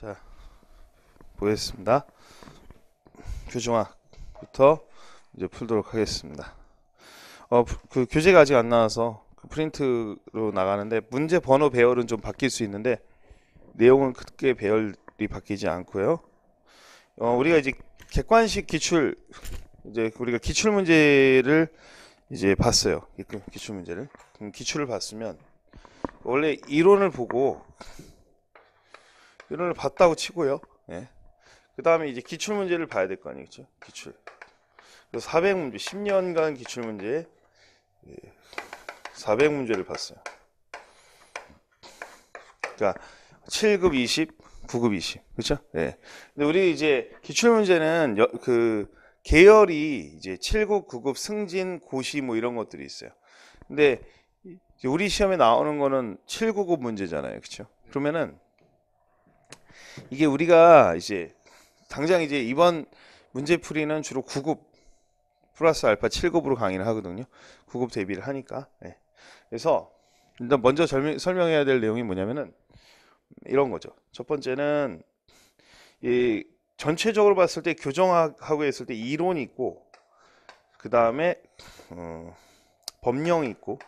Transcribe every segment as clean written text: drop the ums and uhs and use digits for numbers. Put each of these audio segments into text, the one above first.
자, 보겠습니다. 교정학부터 이제 풀도록 하겠습니다. 그 교재가 아직 안 나와서 그 프린트로 나가는데 문제 번호 배열은 좀 바뀔 수 있는데 내용은 크게 배열이 바뀌지 않고요. 우리가 이제 객관식 기출, 이제 우리가 기출 문제를 이제 봤어요. 기출 문제를. 기출을 봤으면 원래 이론을 보고 이론을 봤다고 치고요. 예. 그 다음에 이제 기출 문제를 봐야 될 거 아니겠죠? 기출. 그래서 400문제, 10년간 기출 문제 400문제를 봤어요. 그러니까 7급 20, 9급 20. 그렇죠? 예. 근데 우리 이제 기출 문제는 그 계열이 이제 7급, 9급 승진, 고시 뭐 이런 것들이 있어요. 근데 우리 시험에 나오는 거는 7, 9급 문제잖아요. 그렇죠? 그러면은 이게 우리가 이제 당장 이제 이번 문제풀이는 주로 9급 플러스 알파 7급으로 강의를 하거든요. 9급 대비를 하니까. 네. 그래서 일단 먼저 설명해야 될 내용이 뭐냐면은 이런 거죠. 첫 번째는 이 전체적으로 봤을 때 교정학하고 했을 때 이론이 있고, 그 다음에 법령이 있고,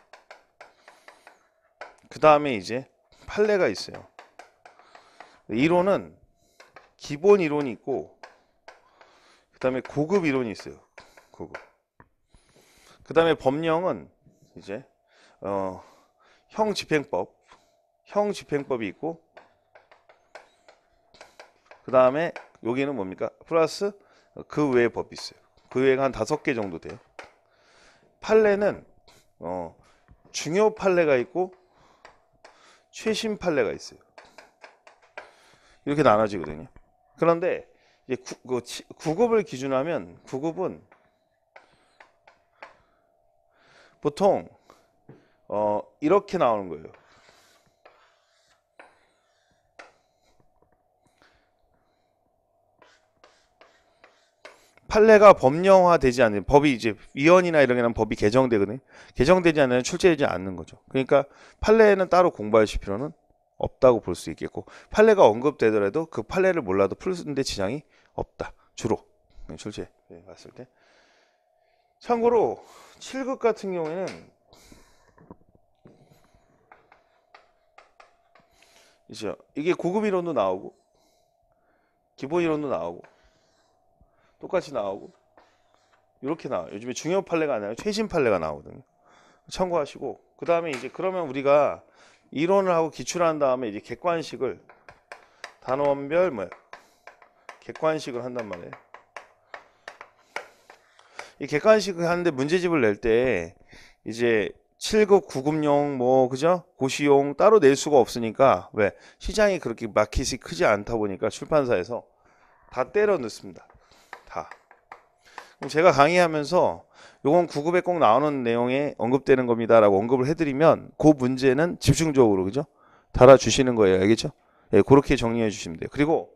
그 다음에 이제 판례가 있어요. 이론은 기본 이론이 있고, 그 다음에 고급 이론이 있어요. 고급. 그 다음에 법령은 이제 형집행법이 있고, 그 다음에 여기는 뭡니까? 플러스 그 외의 법이 있어요. 그 외가 한 5개 정도 돼요. 판례는 중요 판례가 있고 최신 판례가 있어요. 이렇게 나눠지거든요. 그런데 이제 9급을 기준하면 9급은 보통 이렇게 나오는 거예요. 판례가 법령화되지 않는, 법이 이제 위헌이나 이런 게 나면 법이 개정되거든요. 개정되지 않으면 출제되지 않는 거죠. 그러니까 판례는 따로 공부하실 필요는 없다고 볼 수 있겠고, 판례가 언급되더라도 그 판례를 몰라도 풀는데 지장이 없다. 주로 출제 봤을 때. 참고로 7급 같은 경우에는 이제 이게 고급 이론도 나오고 기본 이론도 나오고 똑같이 나오고 이렇게 나와요. 요즘에 중요 판례가 아니라 최신 판례가 나오거든요. 참고하시고, 그 다음에 이제 그러면 우리가 이론을 하고 기출한 다음에 이제 객관식을 단원별 객관식을 한단 말이에요. 이 객관식을 하는데 문제집을 낼 때 이제 7급, 9급용 그죠? 고시용 따로 낼 수가 없으니까, 왜? 시장이 그렇게 마켓이 크지 않다 보니까 출판사에서 다 때려 넣습니다. 다. 그럼 제가 강의하면서 요건 9급에 꼭 나오는 내용에 언급되는 겁니다 라고 언급을 해드리면 그 문제는 집중적으로, 그죠? 달아주시는 거예요. 알겠죠? 예, 그렇게 정리해 주시면 돼요. 그리고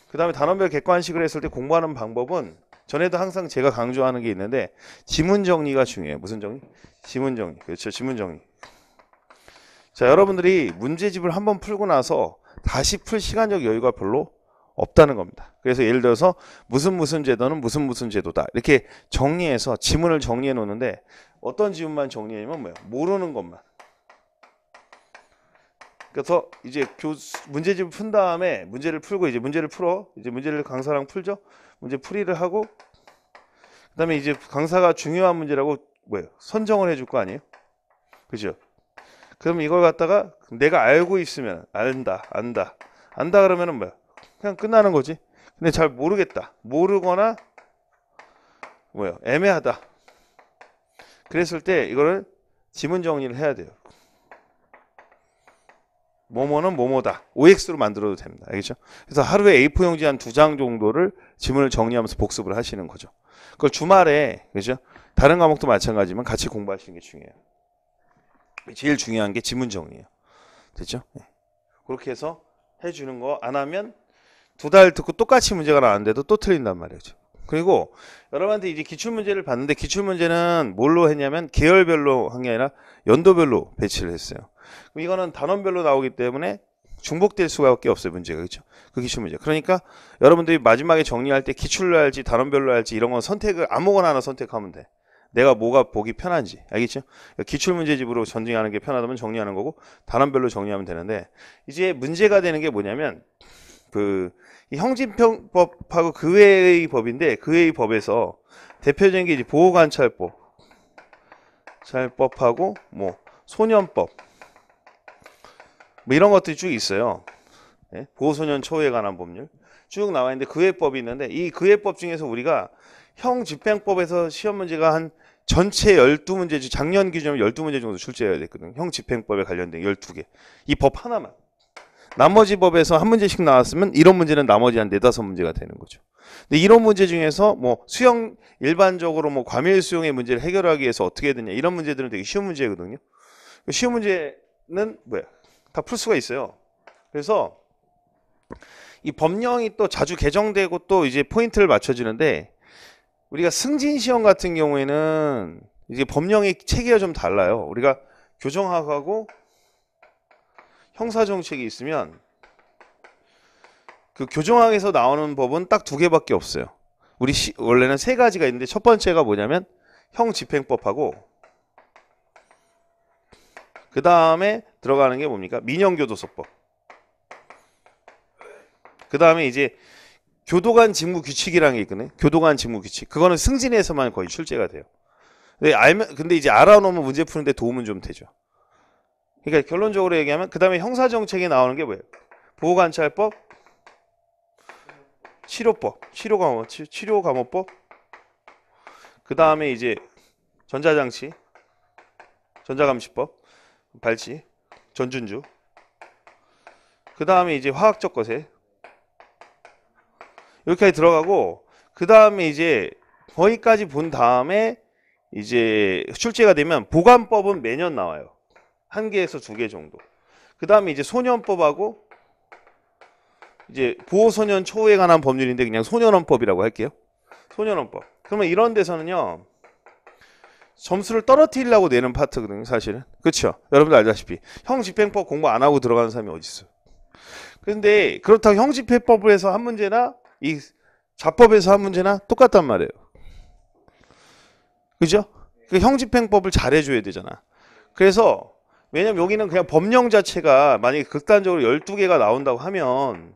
그 다음에 단원별 객관식을 했을 때 공부하는 방법은 전에도 항상 제가 강조하는 게 있는데 지문 정리가 중요해요. 무슨 정리? 지문 정리. 그렇죠. 지문 정리. 자, 여러분들이 문제집을 한번 풀고 나서 다시 풀 시간적 여유가 별로 없다는 겁니다. 그래서 예를 들어서 무슨 제도는 무슨 제도다. 이렇게 정리해서 지문을 정리해 놓는데 어떤 지문만 정리하면 뭐예요? 모르는 것만. 그래서 이제 문제집을 푼 다음에 문제를 풀고 이제 문제를 풀어. 이제 문제를 강사랑 풀죠. 문제 풀이를 하고 그다음에 이제 강사가 중요한 문제라고 선정을 해줄 거 아니에요? 그죠? 그럼 이걸 갖다가 내가 알고 있으면 안다 그러면은 그냥 끝나는 거지. 근데 잘 모르겠다. 모르거나 애매하다. 그랬을 때 이거를 지문 정리를 해야 돼요. 뭐뭐는 뭐뭐다. OX로 만들어도 됩니다. 알겠죠? 그래서 하루에 A4 용지 한 2장 정도를 지문을 정리하면서 복습을 하시는 거죠. 그걸 주말에, 그죠? 다른 과목도 마찬가지지만 같이 공부하시는 게 중요해요. 제일 중요한 게 지문 정리예요. 됐죠? 네. 그렇게 해서 해주는 거 안 하면 2달 듣고 똑같이 문제가 나왔는데도 또 틀린단 말이죠. 그리고 여러분한테 이제 기출문제를 봤는데 기출문제는 뭘로 했냐면 계열별로 한 게 아니라 연도별로 배치를 했어요. 그럼 이거는 단원별로 나오기 때문에 중복될 수밖에 없어요. 문제가. 그렇죠? 그 기출 문제. 그러니까 여러분들이 마지막에 정리할 때 기출로 할지 단원별로 할지 이런 건 선택을 아무거나 하나 선택하면 돼. 내가 뭐가 보기 편한지. 알겠죠? 기출 문제집으로 전쟁하는 게 편하다면 정리하는 거고 단원별로 정리하면 되는데 이제 문제가 되는 게 뭐냐면 이 형집행법하고 그 외의 법인데 그 외의 법에서 대표적인 게 이제 보호관찰법하고 뭐 소년법 뭐 이런 것들이 쭉 있어요. 네? 보호소년 초에 관한 법률 쭉 나와 있는데 그외법이 있는데 이 그외법 중에서 우리가 형집행법에서 시험 문제가 한 전체 12문제 중 작년 기준으로 12문제 정도 출제해야 됐거든요. 형집행법에 관련된 12개. 이 법 하나만. 나머지 법에서 한 문제씩 나왔으면 이런 문제는 나머지 한 4-5문제가 되는 거죠. 근데 이런 문제 중에서 뭐 수영 일반적으로 뭐 과밀 수용의 문제를 해결하기 위해서 어떻게 해야 되냐 이런 문제들은 되게 쉬운 문제거든요. 쉬운 문제는 뭐야? 다 풀 수가 있어요. 그래서 이 법령이 또 자주 개정되고 또 이제 포인트를 맞춰지는데 우리가 승진 시험 같은 경우에는 이제 법령의 체계가 좀 달라요. 우리가 교정학하고 형사정책이 있으면 그 교정학에서 나오는 법은 딱 2개밖에 없어요. 우리 원래는 3가지가 있는데 첫 번째가 뭐냐면 형집행법하고 그 다음에 들어가는 게 뭡니까? 민형교도소법. 그 다음에 이제 교도관 직무 규칙이라는 게 있거든요. 교도관 직무 규칙. 그거는 승진에서만 거의 출제가 돼요. 근데 이제 알아놓으면 문제 푸는데 도움은 좀 되죠. 그러니까 결론적으로 얘기하면 그 다음에 형사정책에 나오는 게 뭐예요? 보호관찰법, 치료법, 치료감호법, 그 다음에 이제 전자장치, 전자감시법, 발치, 전준주, 그 다음에 이제 화학적 거세 이렇게 들어가고 그 다음에 이제 거기까지 본 다음에 이제 출제가 되면 보관법은 매년 나와요. 1개에서 2개 정도. 그 다음에 이제 소년법하고 이제 보호소년 초에 관한 법률인데 그냥 소년원법이라고 할게요. 소년원법. 그러면 이런 데서는요. 점수를 떨어뜨리려고 내는 파트거든요. 사실은. 그렇죠? 여러분들 알다시피 형집행법 공부 안 하고 들어가는 사람이 어디 있어요. 그런데 그렇다고 형집행법에서 한 문제나 이 자법에서 한 문제나 똑같단 말이에요. 그죠? 그 형집행법을 잘해줘야 되잖아. 그래서 왜냐면 여기는 그냥 법령 자체가 만약에 극단적으로 12개가 나온다고 하면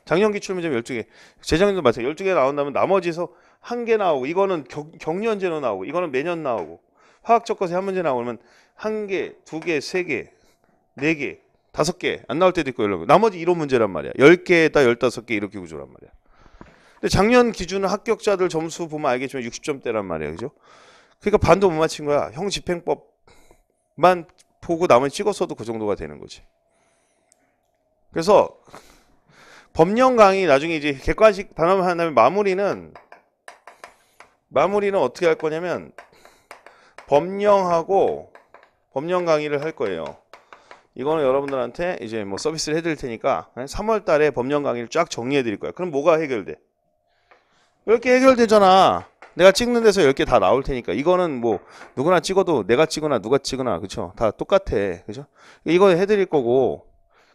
작년 기출문제 12개, 재작년도 마찬가지 12개 나온다면 나머지에서 1개 나오고 이거는 경년제로 나오고 이거는 매년 나오고 화학적 것에 한 문제 나오면 1개, 2개, 3개, 4개, 5개 안 나올 때도 있고 이러고 나머지 이론 문제란 말이야. 10개에다 15개 이렇게 구조란 말이야. 근데 작년 기준 합격자들 점수 보면 알겠지만 60점대란 말이야. 그죠? 그러니까 반도 못 맞힌 거야. 형집행법만 보고 나머지 찍었어도 그 정도가 되는 거지. 그래서 법령 강의 나중에 이제 객관식 단어만 한다면 마무리는 어떻게 할 거냐면 법령 강의를 할 거예요. 이거는 여러분들한테 이제 뭐 서비스를 해드릴 테니까 3월 달에 법령 강의를 쫙 정리해 드릴 거야. 그럼 뭐가 해결돼? 10개 해결되잖아. 내가 찍는 데서 10개 다 나올 테니까. 이거는 뭐 누구나 찍어도 내가 찍거나 누가 찍거나 그쵸? 다 똑같아. 그죠? 이거 해드릴 거고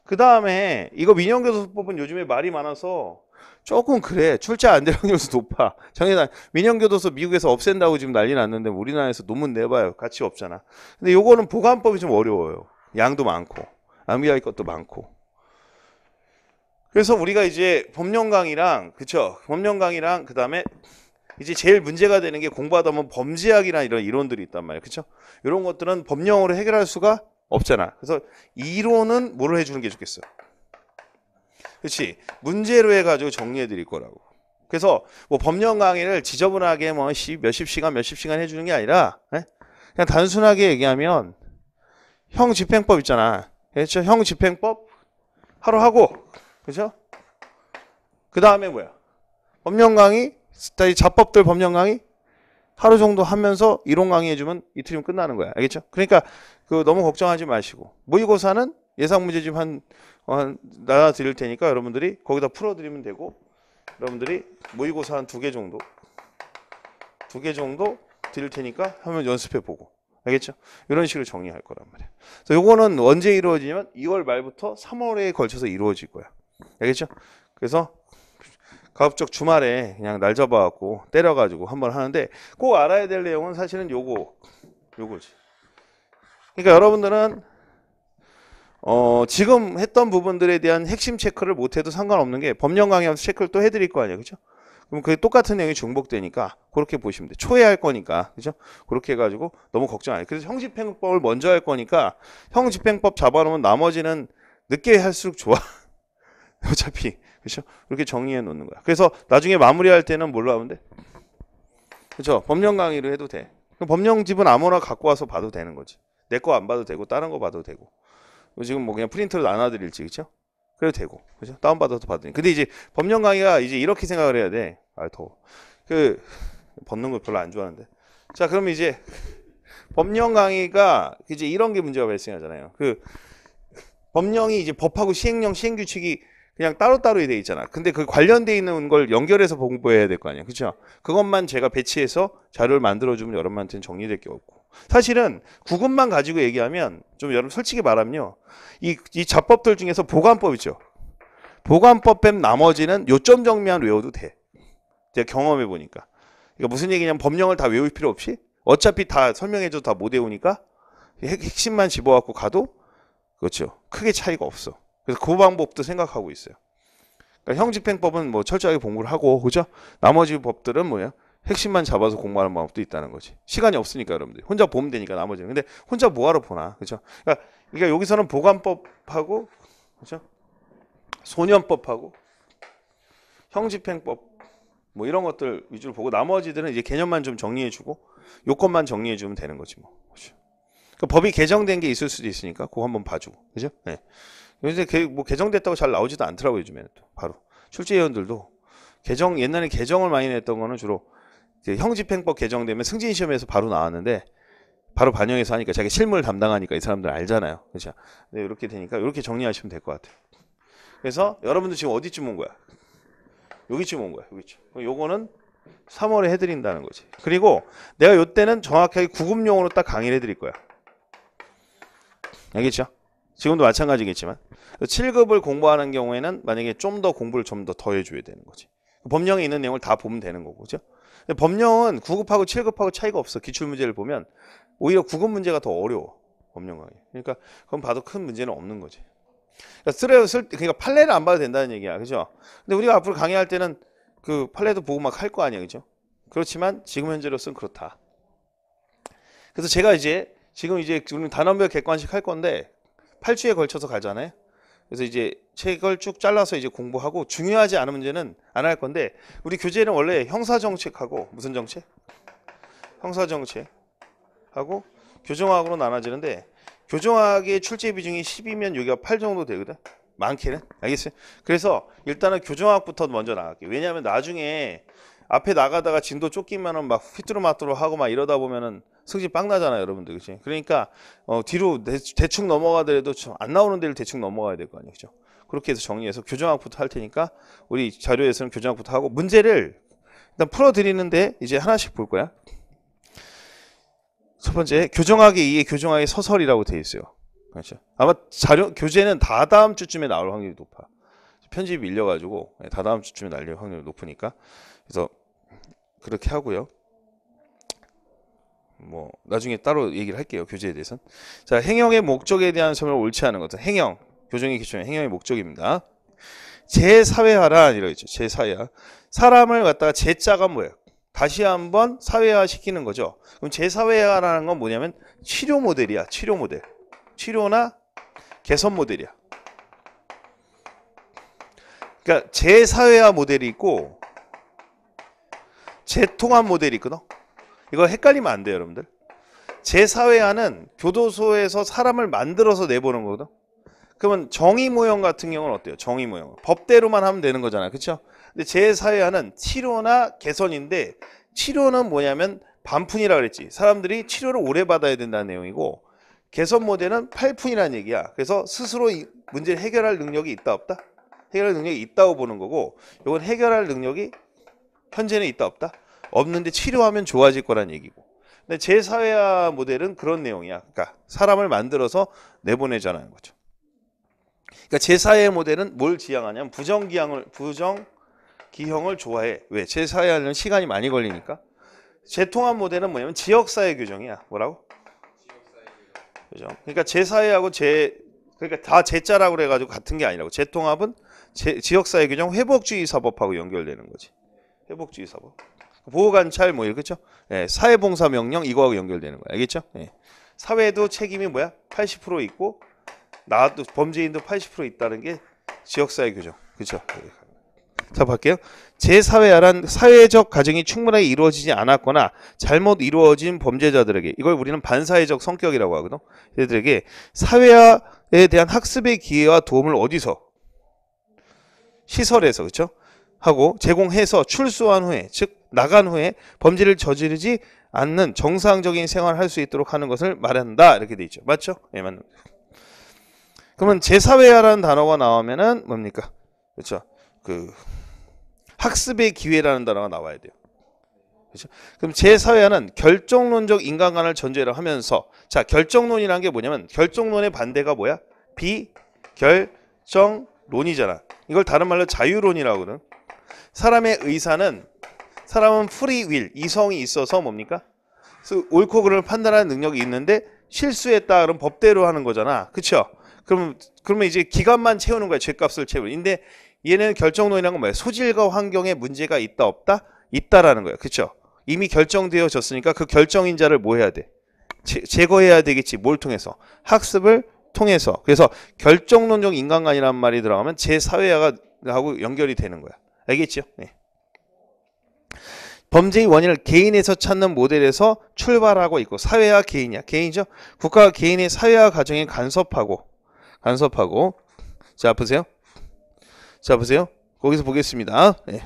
그 다음에 이거 민형교도소법은 요즘에 말이 많아서 조금 그래. 출제 안 될 확률이 높아. 민형교도소 미국에서 없앤다고 지금 난리 났는데 우리나라에서 논문 내봐요. 가치 없잖아. 근데 요거는 보관법이 좀 어려워요. 양도 많고 암기할 것도 많고. 그래서 우리가 이제 법령 강의랑 그쵸? 법령 강의랑 그 다음에 이제 제일 문제가 되는 게 공부하다 보면 범죄학이나 이런 이론들이 있단 말이에요. 그쵸? 이런 것들은 법령으로 해결할 수가 없잖아. 그래서 이론은 뭐를 해주는 게 좋겠어? 그렇지? 문제로 해가지고 정리해 드릴 거라고. 그래서 뭐 법령 강의를 지저분하게 뭐 몇십 시간 해주는 게 아니라 그냥 단순하게 얘기하면 형집행법 있잖아. 그렇죠? 형집행법 하루 하고 그죠? 그 다음에 뭐야? 법령 강의, 자법들 법령 강의 하루 정도 하면서 이론 강의 해주면 이틀이면 끝나는 거야. 알겠죠? 그러니까 너무 걱정하지 마시고 모의고사는 예상 문제집 나눠 드릴 테니까 여러분들이 거기다 풀어드리면 되고 여러분들이 모의고사 한 2개 정도 드릴 테니까 한번 연습해 보고 알겠죠? 이런 식으로 정리할 거란 말이야. 그래서 요거는 언제 이루어지냐면 2월 말부터 3월에 걸쳐서 이루어질 거야. 알겠죠? 그래서 가급적 주말에 그냥 날 잡아갖고 때려가지고 한번 하는데 꼭 알아야 될 내용은 사실은 요거지. 그러니까 여러분들은 지금 했던 부분들에 대한 핵심 체크를 못해도 상관없는 게 법령 강의하면서 체크를 또 해드릴 거 아니에요. 그죠? 그럼 그게 똑같은 내용이 중복되니까 그렇게 보시면 돼. 초에 할 거니까. 그죠? 그렇게 해가지고 너무 걱정 안 해. 그래서 형집행법을 먼저 할 거니까 형집행법 잡아놓으면 나머지는 늦게 할수록 좋아. 어차피. 그죠? 그렇게 정리해 놓는 거야. 그래서 나중에 마무리할 때는 뭘로 하면 돼? 그죠? 법령 강의로 해도 돼. 법령집은 아무나 갖고 와서 봐도 되는 거지. 내 거 안 봐도 되고 다른 거 봐도 되고. 지금 뭐 그냥 프린트로 나눠드릴지, 그죠? 그래도 되고, 그죠? 다운받아서 받으니. 근데 이제 법령 강의가 이제 이렇게 생각을 해야 돼. 아, 더워. 벗는 거 별로 안 좋아하는데. 자, 그럼 이제 법령 강의가 이제 이런 게 문제가 발생하잖아요. 법령이 이제 법하고 시행령, 시행규칙이 그냥 따로따로 돼 있잖아. 근데 그 관련돼 있는 걸 연결해서 공부해야 될 거 아니야. 그죠? 그것만 제가 배치해서 자료를 만들어주면 여러분한테는 정리될 게 없고. 사실은 구급만 가지고 얘기하면 좀 여러분 솔직히 말하면요. 이 자법들 중에서 보관법 있죠. 보관법 뺀 나머지는 요점 정리만 외워도 돼. 제가 경험해 보니까. 그러니까 무슨 얘기냐면 법령을 다 외울 필요 없이 어차피 다 설명해줘도 다 못 외우니까 핵심만 집어갖고 가도 그렇죠. 크게 차이가 없어. 그래서 그 방법도 생각하고 있어요. 그러니까 형집행법은 뭐 철저하게 공부를 하고, 그죠? 나머지 법들은 뭐야? 핵심만 잡아서 공부하는 방법도 있다는 거지. 시간이 없으니까 여러분들 혼자 보면 되니까 나머지는. 근데 혼자 뭐하러 보나, 그죠? 그러니까 여기서는 보관법하고, 그죠? 소년법하고 형집행법 뭐 이런 것들 위주로 보고 나머지들은 이제 개념만 좀 정리해주고 요건만 정리해주면 되는 거지 뭐. 그죠? 그러니까 법이 개정된 게 있을 수도 있으니까 그거 한번 봐주고, 그죠? 네. 요새 뭐 개정됐다고 잘 나오지도 않더라고요. 요즘에는 또 바로 출제위원들도 옛날에 개정을 많이 냈던 거는 주로 형집행법 개정되면 승진시험에서 바로 나왔는데 바로 반영해서 하니까 자기 실무를 담당하니까 이 사람들 알잖아요. 그렇죠? 네, 이렇게 되니까 이렇게 정리하시면 될 것 같아요. 그래서 여러분들 지금 어디쯤 온 거야? 여기쯤 온 거야. 여기쯤. 요거는 3월에 해드린다는 거지. 그리고 내가 요때는 정확하게 구급용으로 딱 강의를 해드릴 거야. 알겠죠? 지금도 마찬가지겠지만 7급을 공부하는 경우에는 만약에 좀 더 공부를 좀 더 해줘야 되는 거지. 법령에 있는 내용을 다 보면 되는 거고, 그죠? 근데 법령은 9급하고 7급하고 차이가 없어. 기출문제를 보면 오히려 9급 문제가 더 어려워. 법령 강의. 그러니까 그건 봐도 큰 문제는 없는 거지. 그러니까 판례를 안 봐도 된다는 얘기야, 그죠? 근데 우리가 앞으로 강의할 때는 그 판례도 보고 막 할 거 아니야, 그죠? 그렇지만 지금 현재로서는 그렇다. 그래서 제가 지금 우리 단원별 객관식 할 건데 8주에 걸쳐서 가잖아요. 그래서 이제 책을 쭉 잘라서 이제 공부하고 중요하지 않은 문제는 안 할 건데 우리 교재는 원래 형사정책하고 무슨 정책? 형사정책하고 교정학으로 나눠지는데 교정학의 출제 비중이 10이면 여기가 8 정도 되거든. 많게는. 알겠어요? 그래서 일단은 교정학부터 먼저 나갈게요. 왜냐하면 나중에 앞에 나가다가 진도 쫓기면은 막 휘뚜루마뚜루 하고 막 이러다 보면은 승진 빵 나잖아요, 여러분들. 그치? 그러니까 뒤로 대충 넘어가더라도 안 나오는 데를 대충 넘어가야 될 거 아니에요. 그죠? 그렇게 해서 정리해서 교정학부터 할 테니까 우리 자료에서는 교정학부터 하고 문제를 일단 풀어드리는데 이제 하나씩 볼 거야. 첫 번째, 교정학에 의해 교정학의 서설이라고 되어 있어요. 그렇죠? 아마 교재는 다 다음 주쯤에 나올 확률이 높아. 편집이 밀려가지고 다 다음 주쯤에 날릴 확률이 높으니까. 그래서 그렇게 하고요. 뭐 나중에 따로 얘기를 할게요. 교재에 대해서는. 자, 행형의 목적에 대한 설명을 옳지 않은 것은 행형, 교정의 기초는 행형의 목적입니다. 재사회화란 이라고 있죠. 재사회화. 사람을 갖다가 재자가 뭐예요? 다시 한번 사회화 시키는 거죠. 그럼 재사회화라는 건 뭐냐면 치료 모델이야. 치료 모델. 치료나 개선 모델이야. 그러니까 재사회화 모델이 있고 재통합 모델이 있거든. 이거 헷갈리면 안 돼요, 여러분들. 재사회화는 교도소에서 사람을 만들어서 내보는 거거든. 그러면 정의모형 같은 경우는 어때요? 정의모형. 법대로만 하면 되는 거잖아요. 그렇죠? 근데 재사회화는 치료나 개선인데 치료는 뭐냐면 반푼이라 그랬지. 사람들이 치료를 오래 받아야 된다는 내용이고 개선 모델은 8푼이라는 얘기야. 그래서 스스로 이 문제를 해결할 능력이 있다 없다? 해결할 능력이 있다고 보는 거고 이건 해결할 능력이 현재는 있다 없다? 없는데 치료하면 좋아질 거란 얘기고 근데 제4회화 모델은 그런 내용이야. 그러니까 사람을 만들어서 내보내자는 거죠. 그러니까 제4회 모델은 뭘 지향하냐면 부정기형을 좋아해. 왜? 제4회화는 시간이 많이 걸리니까. 재통합 모델은 뭐냐면 지역사회 규정이야. 뭐라고? 그죠? 그러니까 제4회하고 그러니까 다 제자라고 그래가지고 같은 게 아니라고. 재통합은 지역사회 규정 회복주의 사법하고 연결되는 거지. 회복주의 사법. 보호관찰 뭐 이렇겠죠? 예, 사회봉사명령 이거하고 연결되는 거야. 알겠죠? 예. 사회도 책임이 뭐야? 80% 있고 나도 범죄인도 80% 있다는 게 지역사회 규정. 그렇죠? 자, 볼게요. 제4회화란 사회적 가정이 충분하게 이루어지지 않았거나 잘못 이루어진 범죄자들에게, 이걸 우리는 반사회적 성격이라고 하거든. 얘들에게 사회화에 대한 학습의 기회와 도움을 어디서? 시설에서, 그렇죠? 하고 제공해서 출소한 후에, 즉 나간 후에 범죄를 저지르지 않는 정상적인 생활을 할 수 있도록 하는 것을 말한다. 이렇게 돼 있죠. 맞죠? 예, 맞는 거죠. 그러면 제4회화라는 단어가 나오면은 뭡니까? 그렇죠? 학습의 기회라는 단어가 나와야 돼요. 그렇죠? 그럼 제4회화는 결정론적 인간관을 전제로 하면서, 자, 결정론이라는 게 뭐냐면 결정론의 반대가 뭐야? 비결정론이잖아. 이걸 다른 말로 자유론이라고 하거든. 사람의 의사는, 사람은 프리윌, 이성이 있어서 뭡니까? 그래서 옳고 그름을 판단하는 능력이 있는데 실수했다 그러면 법대로 하는 거잖아. 그렇죠? 그러면 이제 기간만 채우는 거야. 죄값을 채우는. 근데 얘는 결정론이라는 건 뭐야? 소질과 환경에 문제가 있다 없다? 있다라는 거야. 그렇죠? 이미 결정되어졌으니까 그 결정인자를 뭐 해야 돼? 제거해야 되겠지. 뭘 통해서? 학습을 통해서. 그래서 결정론적 인간관이라는 말이 들어가면 제4회화하고 연결이 되는 거야. 알겠죠? 네. 범죄의 원인을 개인에서 찾는 모델에서 출발하고 있고, 사회와 개인이야. 개인이죠? 국가가 개인의 사회화 과정에 간섭하고. 자, 보세요. 거기서 보겠습니다. 네.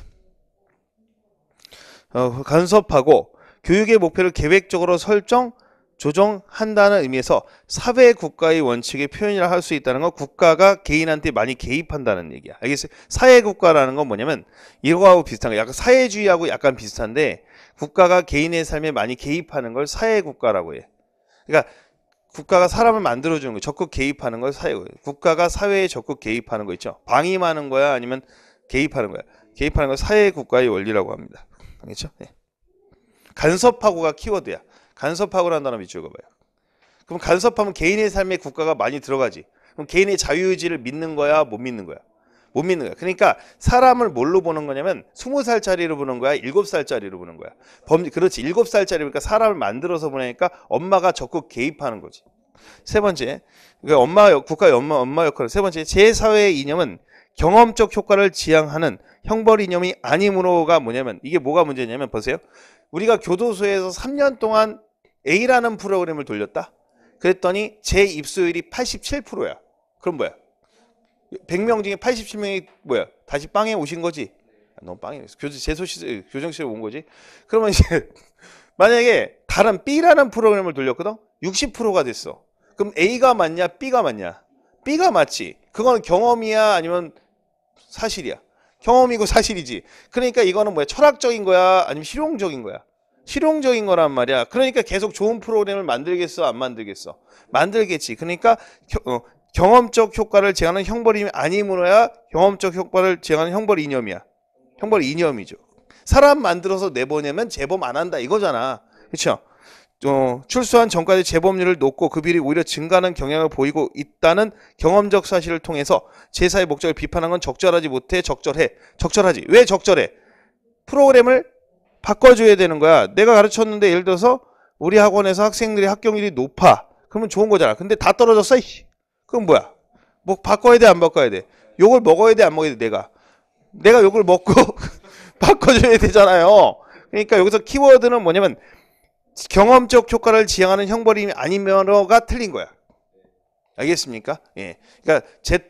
간섭하고 교육의 목표를 계획적으로 설정, 조정한다는 의미에서 사회 국가의 원칙의 표현이라 할 수 있다는 건 국가가 개인한테 많이 개입한다는 얘기야. 알겠어요? 사회 국가라는 건 뭐냐면 이거하고 비슷한 거, 약간 사회주의하고 약간 비슷한데 국가가 개인의 삶에 많이 개입하는 걸 사회 국가라고 해. 그러니까 국가가 사람을 만들어주는 거, 적극 개입하는 걸 사회고요. 국가가 사회에 적극 개입하는 거 있죠. 방임하는 거야, 아니면 개입하는 거야. 개입하는 걸 사회 국가의 원리라고 합니다. 알겠죠? 네. 간섭하고가 키워드야. 간섭하고라는 단어 밑줄 그어봐요. 그럼 간섭하면 개인의 삶에 국가가 많이 들어가지. 그럼 개인의 자유의지를 믿는 거야, 못 믿는 거야? 못 믿는 거야. 그러니까 사람을 뭘로 보는 거냐면 20살짜리로 보는 거야, 7살짜리로 보는 거야. 그렇지. 7살짜리니까 사람을 만들어서 보내니까 엄마가 적극 개입하는 거지. 세 번째, 그러니까 국가의 엄마 역할. 세 번째, 제4회의 이념은 경험적 효과를 지향하는 형벌 이념이 아니므로가 뭐냐면, 이게 뭐가 문제냐면 보세요. 우리가 교도소에서 3년 동안 A라는 프로그램을 돌렸다. 그랬더니 제 입소율이 87%야. 그럼 뭐야? 100명 중에 87명이 뭐야? 다시 빵에 오신 거지? 너무 빵이네. 교정실에 온 거지? 그러면 이제 만약에 다른 B라는 프로그램을 돌렸거든? 60%가 됐어. 그럼 A가 맞냐? B가 맞냐? B가 맞지. 그건 경험이야? 아니면 사실이야? 경험이고 사실이지. 그러니까 이거는 뭐야? 철학적인 거야? 아니면 실용적인 거야? 실용적인 거란 말이야. 그러니까 계속 좋은 프로그램을 만들겠어? 안 만들겠어? 만들겠지. 그러니까 경험적 효과를 제한하는 형벌이 아니므로야 경험적 효과를 제한하는 형벌 이념이야. 형벌 이념이죠. 사람 만들어서 내보내면 재범 안 한다 이거잖아. 그렇죠? 출소한 전까지 재범률을 높고 그 비율이 오히려 증가하는 경향을 보이고 있다는 경험적 사실을 통해서 제사의 목적을 비판한 건 적절하지 못해. 적절하지. 왜 적절해? 프로그램을 바꿔줘야 되는 거야. 내가 가르쳤는데 예를 들어서 우리 학원에서 학생들의 합격률이 높아. 그러면 좋은 거잖아. 근데 다 떨어졌어. 그럼 뭐야? 뭐 바꿔야 돼, 안 바꿔야 돼? 욕을 먹어야 돼, 안 먹어야 돼? 내가 욕을 먹고 바꿔줘야 되잖아요. 그러니까 여기서 키워드는 뭐냐면 경험적 효과를 지향하는 형벌이 아니면가 틀린 거야. 알겠습니까? 예. 그러니까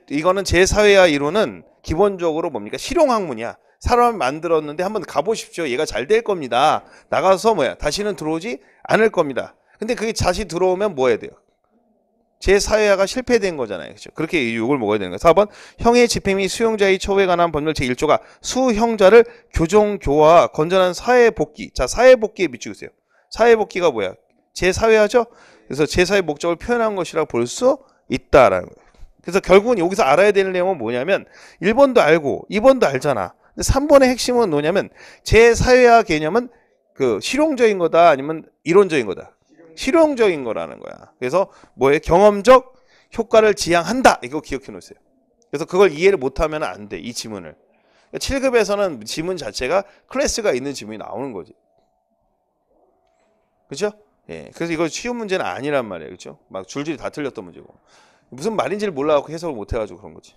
이거는 제4회화 이론은 기본적으로 뭡니까? 실용학문이야. 사람을 만들었는데 한번 가보십시오. 얘가 잘 될 겁니다. 나가서 다시는 들어오지 않을 겁니다. 근데 그게 다시 들어오면 뭐 해야 돼요? 제4회화가 실패된 거잖아요. 그렇죠? 그렇게 욕을 먹어야 되는 거예요. 4번, 형의 집행 및 수용자의 처우에 관한 법률 제1조가 수형자를 교정교화 건전한 사회복귀. 자, 사회복귀에 미치고 있어요. 사회복귀가 뭐야? 제4회화죠. 그래서 제4의 목적을 표현한 것이라고 볼 수 있다라는 거예요. 그래서 결국은 여기서 알아야 되는 내용은 뭐냐면 1번도 알고 2번도 알잖아. 근데 3번의 핵심은 뭐냐면 제4회화 개념은 그 실용적인 거다 아니면 이론적인 거다. 실용적인 거라는 거야. 그래서 뭐에 경험적 효과를 지향한다. 이거 기억해 놓으세요. 그래서 그걸 이해를 못하면 안 돼. 이 지문을. 7급에서는 지문 자체가 클래스가 있는 지문이 나오는 거지. 그렇죠? 예. 그래서 이거 쉬운 문제는 아니란 말이에요. 그렇죠? 막 줄줄이 다 틀렸던 문제고. 무슨 말인지를 몰라갖고 해석을 못 해가지고 그런 거지.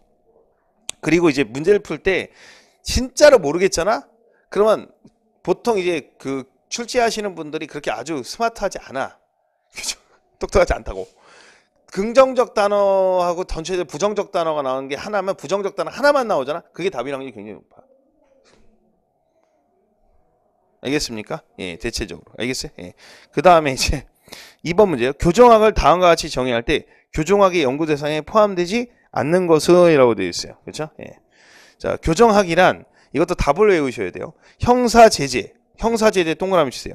그리고 이제 문제를 풀 때 진짜로 모르겠잖아? 그러면 보통 이제 그 출제하시는 분들이 그렇게 아주 스마트하지 않아. 그죠? 똑똑하지 않다고. 긍정적 단어하고 전체적으로 부정적 단어가 나오는 게 하나면 부정적 단어 하나만 나오잖아? 그게 답일 확률이 굉장히 높아. 알겠습니까? 예, 대체적으로. 알겠어요? 예. 그 다음에 이제 2번 문제요. 교정학을 다음과 같이 정의할 때 교정학의 연구 대상에 포함되지 않는 것은 이라고 되어 있어요. 그렇죠? 예. 자, 교정학이란 이것도 답을 외우셔야 돼요. 형사제재. 형사제재 동그라미 치세요.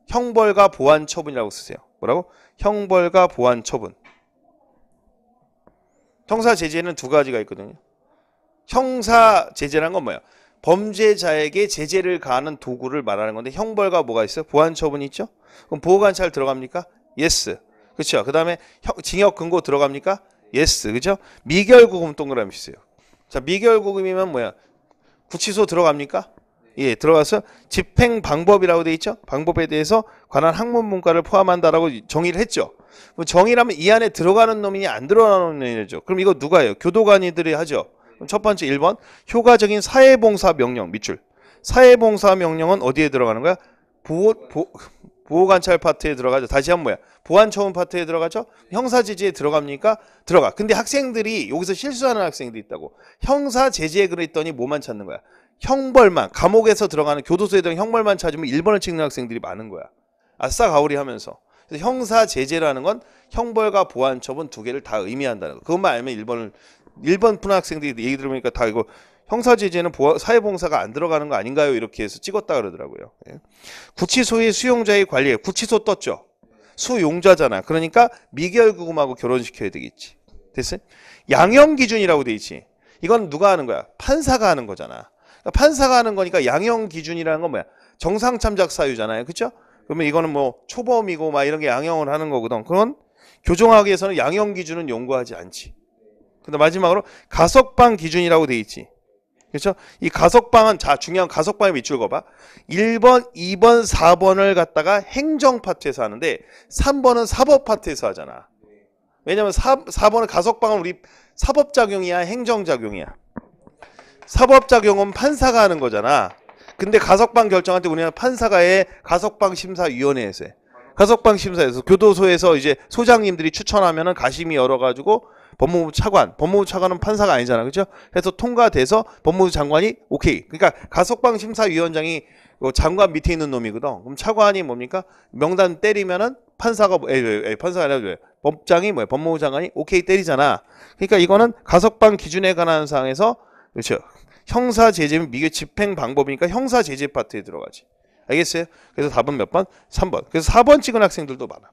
형벌과 보완 처분이라고 쓰세요. 뭐라고? 형벌과 보완 처분. 형사제재는 두 가지가 있거든요. 형사제재란 건 뭐야? 범죄자에게 제재를 가하는 도구를 말하는 건데 형벌과 뭐가 있어요? 보완 처분이 있죠? 그럼 보호관찰 들어갑니까? 예스. 그렇죠? 그 다음에 징역 근고 들어갑니까? 예스. 그죠? 미결구금 동그라미 주세요. 자, 미결구금이면 뭐야? 구치소 들어갑니까? 예, 들어가서 집행 방법이라고 돼 있죠? 방법에 대해서 관한 학문 문과를 포함한다라고 정의를 했죠. 정의라면 이 안에 들어가는 놈이냐 안 들어가는 놈이죠. 그럼 이거 누가 해요? 교도관이들이 하죠. 그럼 첫 번째 1번 효과적인 사회봉사 명령 밑줄. 사회봉사 명령은 어디에 들어가는 거야? 보호관찰 파트에 들어가죠. 다시 한번 뭐야? 보완처분 파트에 들어가죠. 형사제재에 들어갑니까? 들어가. 근데 학생들이 여기서 실수하는 학생들이 있다고. 형사제재에 그랬더니 뭐만 찾는 거야? 형벌만. 감옥에서 들어가는 교도소에 들어가는 형벌만 찾으면 1번을 찍는 학생들이 많은 거야. 아싸 가오리 하면서. 그래서 형사제재라는 건 형벌과 보완처분 두 개를 다 의미한다는 거. 그것만 알면 1번 푸는 학생들이 얘기 들으니까 다 이거 형사제재는 사회봉사가 안 들어가는 거 아닌가요? 이렇게 해서 찍었다 그러더라고요. 예. 구치소의 수용자의 관리에 구치소 떴죠. 수용자잖아. 그러니까 미결구금하고 결혼시켜야 되겠지. 됐어요? 양형기준이라고 돼 있지. 이건 누가 하는 거야? 판사가 하는 거잖아. 그러니까 판사가 하는 거니까 양형기준이라는 건 뭐야? 정상참작 사유잖아요. 그렇죠? 그러면 이거는 뭐 초범이고 막 이런 게 양형을 하는 거거든. 그건 교정학에서는 양형기준은 연구하지 않지. 근데 마지막으로 가석방 기준이라고 돼 있지. 그렇죠? 이 가석방은 자 중요한 가석방의 밑줄 그어봐. 1번, 2번, 4번을 갖다가 행정 파트에서 하는데 3번은 사법 파트에서 하잖아. 왜냐면 4번은 가석방은 우리 사법작용이야 행정작용이야. 사법작용은 판사가 하는 거잖아. 근데 가석방 결정할 때 우리는 판사가 해 가석방 심사위원회에서 해. 가석방 심사에서 교도소에서 이제 소장님들이 추천하면은 가심이 열어가지고 법무부 차관은 판사가 아니잖아. 그죠? 그래서 통과돼서 법무부 장관이 오케이. 그러니까 가석방 심사위원장이 장관 밑에 있는 놈이거든. 그럼 차관이 뭡니까? 명단 때리면은 판사가 판사가 아니라 법장이 뭐야? 법무부 장관이 오케이 때리잖아. 그러니까 이거는 가석방 기준에 관한 사항에서 그렇죠. 형사 제재는 미개 집행 방법이니까 형사 제재 파트에 들어가지. 알겠어요? 그래서 답은 몇 번? 3번. 그래서 4번 찍은 학생들도 많아.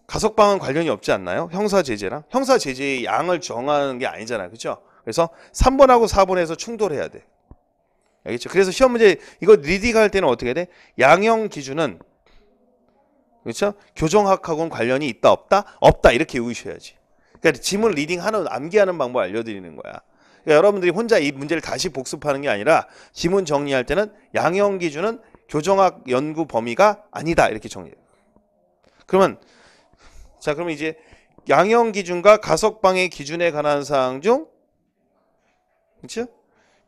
가석방은 관련이 없지 않나요? 형사 제재랑 형사 제재의 양을 정하는 게 아니잖아요. 그렇죠? 그래서 3번하고 4번에서 충돌해야 돼. 알겠죠? 그래서 시험 문제 이거 리딩할 때는 어떻게 돼? 양형 기준은 그렇죠? 교정학하고는 관련이 있다 없다? 없다 이렇게 외우셔야지. 그러니까 지문 리딩하는 암기하는 방법 알려드리는 거야. 그러니까 여러분들이 혼자 이 문제를 다시 복습하는 게 아니라 지문 정리할 때는 양형 기준은 교정학 연구 범위가 아니다 이렇게 정리해요. 그러면 이제 양형 기준과 가석방의 기준에 관한 사항 중 그렇죠?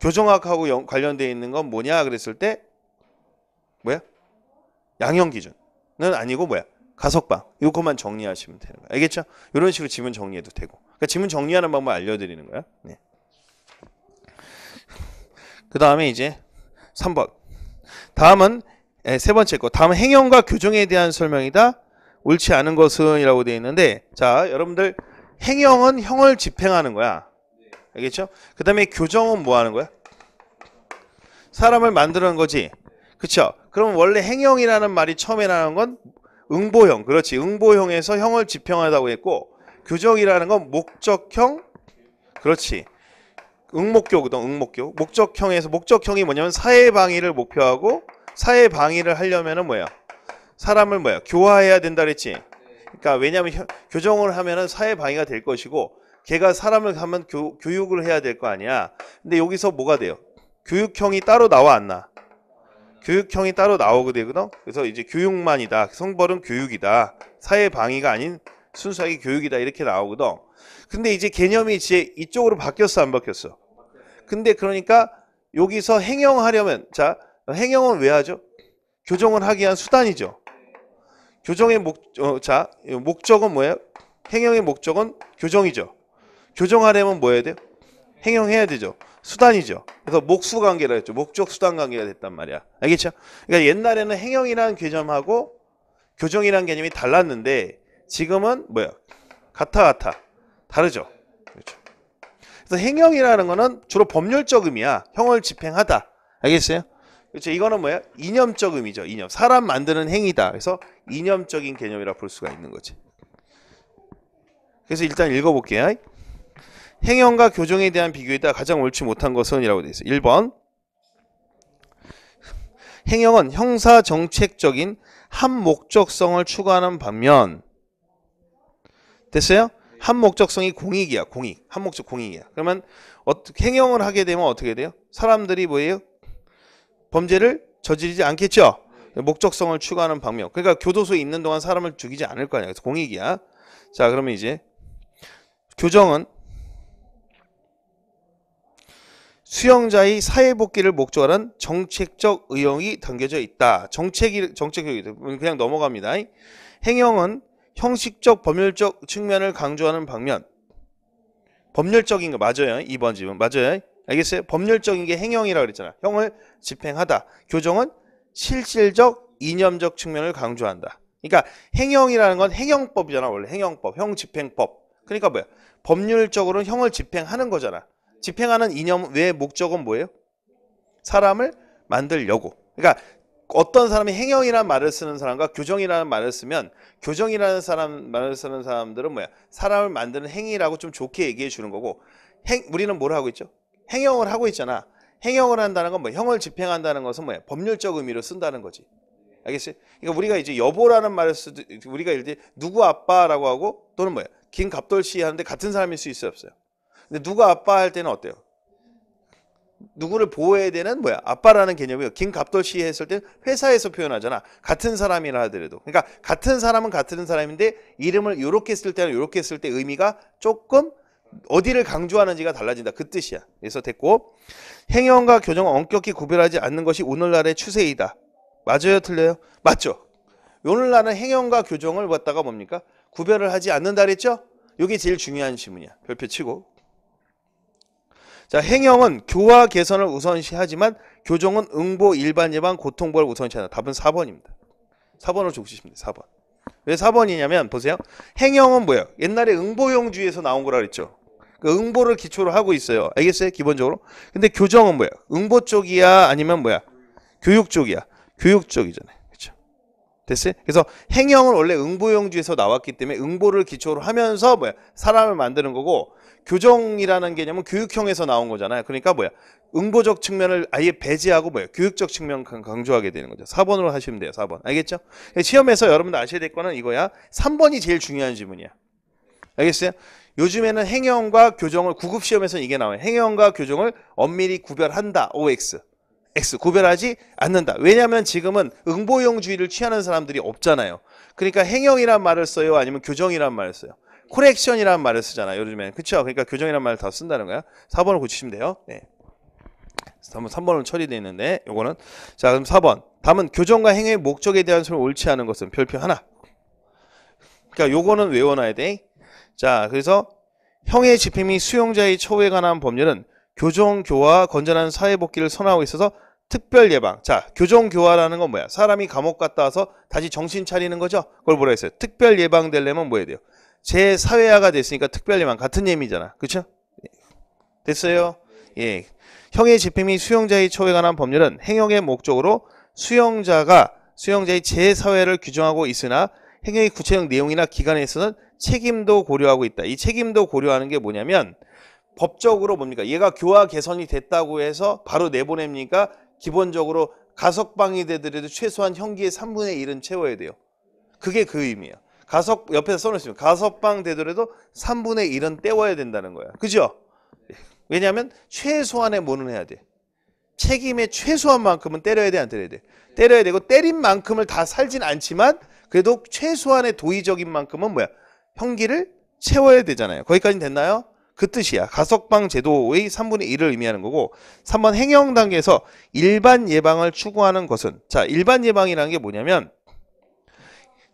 교정학하고 관련되어 있는 건 뭐냐 그랬을 때 뭐야? 양형 기준은 아니고 뭐야? 가석방. 이것만 정리하시면 되는 거야. 알겠죠? 이런 식으로 지문 정리해도 되고. 그러니까 지문 정리하는 방법 알려드리는 거야. 네. 그 다음에 이제 3번. 다음은 세 번째 거. 다음은 행형과 교정에 대한 설명이다. 옳지 않은 것은 이라고 되어 있는데 자 여러분들 행형은 형을 집행하는 거야. 알겠죠? 그 다음에 교정은 뭐 하는 거야? 사람을 만드는 거지. 그쵸? 그럼 원래 행형이라는 말이 처음에 나온 건 응보형. 그렇지. 응보형에서 형을 지평하다고 했고, 교정이라는 건 목적형. 그렇지. 응목교거든. 응목교. 목적형에서, 목적형이 뭐냐면 사회방위를 목표하고, 사회방위를 하려면은 뭐야? 사람을 뭐야? 교화해야 된다 그랬지. 그러니까 왜냐면 교정을 하면은 사회방위가 될 것이고, 걔가 사람을 하면 교육을 해야 될 거 아니야. 근데 여기서 뭐가 돼요? 교육형이 따로 나와 안 나? 교육형이 따로 나오게 되거든. 그래서 이제 교육만이다. 성벌은 교육이다. 사회방위가 아닌 순수하게 교육이다. 이렇게 나오거든. 근데 이제 개념이 이제 이쪽으로 바뀌었어, 안 바뀌었어? 근데 그러니까 여기서 행형하려면, 자, 행형은 왜 하죠? 교정을 하기 위한 수단이죠. 교정의 목적은 뭐예요? 행형의 목적은 교정이죠. 교정하려면 뭐 해야 돼요? 행형해야 되죠. 수단이죠. 그래서 목수관계라 했죠. 목적 수단 관계가 됐단 말이야. 알겠죠? 그러니까 옛날에는 행형이라는 개념하고 교정이라는 개념이 달랐는데 지금은 뭐야? 같아. 다르죠. 그렇죠. 그래서 행형이라는 거는 주로 법률적 의미야. 형을 집행하다. 알겠어요? 그렇죠. 이거는 뭐야? 이념적 의미죠. 이념. 사람 만드는 행위다. 그래서 이념적인 개념이라 볼 수가 있는 거지. 그래서 일단 읽어볼게요. 행형과 교정에 대한 비교에다 가장 옳지 못한 것은 이라고 되어 있어요. 1번. 행형은 형사 정책적인 한 목적성을 추구하는 반면 됐어요? 한 목적성이 공익이야. 공익. 한 목적 공익이야. 그러면 행형을 하게 되면 어떻게 돼요? 사람들이 뭐예요? 범죄를 저지르지 않겠죠? 목적성을 추구하는 방면. 그러니까 교도소에 있는 동안 사람을 죽이지 않을 거 아니야. 그래서 공익이야. 자, 그러면 이제 교정은 수용자의 사회복귀를 목적으로 하는 정책적 의혹이 담겨져 있다. 정책이 그냥 넘어갑니다. 행형은 형식적 법률적 측면을 강조하는 방면. 법률적인 거 맞아요. 2번 질문 맞아요. 알겠어요? 법률적인 게 행형이라고 그랬잖아. 형을 집행하다. 교정은 실질적 이념적 측면을 강조한다. 그러니까 행형이라는 건 행형법이잖아. 원래 행형법, 형집행법. 그러니까 뭐야? 법률적으로는 형을 집행하는 거잖아. 집행하는 이념 외의 목적은 뭐예요? 사람을 만들려고. 그러니까 어떤 사람이 행형이라는 말을 쓰는 사람과 교정이라는 말을 쓰면 교정이라는 말을 쓰는 사람들은 뭐야? 사람을 만드는 행위라고 좀 좋게 얘기해 주는 거고 우리는 뭘 하고 있죠? 행형을 하고 있잖아. 행형을 한다는 건 뭐 형을 집행한다는 것은 뭐야? 법률적 의미로 쓴다는 거지. 알겠어요? 그러니까 우리가 이제 여보라는 말을 우리가 예를 들어 누구 아빠라고 하고 또는 뭐야? 김갑돌 씨 하는데 같은 사람일 수 있어요, 없어요? 근데 누가 아빠 할 때는 어때요? 누구를 보호해야 되는 뭐야? 아빠라는 개념이요. 김갑돌 씨 했을 때 회사에서 표현하잖아. 같은 사람이라 하더라도. 그러니까 같은 사람은 같은 사람인데 이름을 요렇게 쓸 때는 요렇게 쓸 때 의미가 조금 어디를 강조하는지가 달라진다. 그 뜻이야. 그래서 됐고 행형과 교정을 엄격히 구별하지 않는 것이 오늘날의 추세이다. 맞아요? 틀려요? 맞죠? 오늘날은 행형과 교정을 갖다가 뭡니까? 구별을 하지 않는다 그랬죠? 이게 제일 중요한 질문이야. 별표 치고. 자, 행형은 교화 개선을 우선시하지만 교정은 응보, 일반 예방, 고통부를 우선시한다. 답은 4번입니다. 4번으로 적으시면 돼요. 4번. 왜 4번이냐면 보세요. 행형은 뭐예요? 옛날에 응보형주의에서 나온 거라 그랬죠. 그 응보를 기초로 하고 있어요. 알겠어요? 기본적으로. 근데 교정은 뭐야? 응보 쪽이야? 아니면 뭐야? 교육 쪽이야? 교육 쪽이잖아요. 그렇죠? 됐어요? 그래서 행형은 원래 응보형주의에서 나왔기 때문에 응보를 기초로 하면서 뭐야? 사람을 만드는 거고 교정이라는 개념은 교육형에서 나온 거잖아요. 그러니까 뭐야? 응보적 측면을 아예 배제하고 뭐야? 교육적 측면 강조하게 되는 거죠. 4번으로 하시면 돼요. 4번. 알겠죠? 시험에서 여러분들 아셔야 될 거는 이거야. 3번이 제일 중요한 질문이야. 알겠어요? 요즘에는 행형과 교정을 구급 시험에서는 이게 나와요. 행형과 교정을 엄밀히 구별한다. OX. X 구별하지 않는다. 왜냐하면 지금은 응보형주의를 취하는 사람들이 없잖아요. 그러니까 행형이란 말을 써요? 아니면 교정이란 말을 써요? 코렉션이라는 말을 쓰잖아요. 요즘에는. 그쵸? 그러니까 교정이라는 말을 다 쓴다는 거야. 4번을 고치시면 돼요. 네. 3번은 처리되어 있는데 요거는 자 그럼 4번. 다음은 교정과 행위의 목적에 대한 소리를 옳지 않은 것은 별표 하나. 그러니까 요거는 외워놔야 돼. 자 그래서 형의 집행 및 수용자의 처우에 관한 법률은 교정교화 건전한 사회복귀를 선호하고 있어서 특별 예방. 자 교정교화라는 건 뭐야? 사람이 감옥 갔다 와서 다시 정신 차리는 거죠? 그걸 뭐라 했어요? 특별 예방되려면 뭐 해야 돼요? 재사회화가 됐으니까 특별예방 같은 의미잖아. 그쵸? 됐어요? 예. 형의 집행 및 수용자의 처우에 관한 법률은 행형의 목적으로 수용자의 재사회를 규정하고 있으나 행위의 구체적 내용이나 기간에 있어서는 책임도 고려하고 있다. 이 책임도 고려하는 게 뭐냐면 법적으로 뭡니까? 얘가 교화 개선이 됐다고 해서 바로 내보냅니까? 기본적으로 가석방이 되더라도 최소한 형기의 3분의 1은 채워야 돼요. 그게 그 의미예요. 옆에서 써놓으시면 가석방 되더라도 3분의 1은 떼워야 된다는 거야. 그죠? 왜냐하면 최소한의 뭐는 해야 돼? 책임의 최소한 만큼은 때려야 돼, 안 때려야 돼? 때려야 되고 때린 만큼을 다 살진 않지만 그래도 최소한의 도의적인 만큼은 뭐야? 형기를 채워야 되잖아요. 거기까지 됐나요? 그 뜻이야. 가석방 제도의 3분의 1을 의미하는 거고 3번 행형 단계에서 일반 예방을 추구하는 것은 자, 일반 예방이라는 게 뭐냐면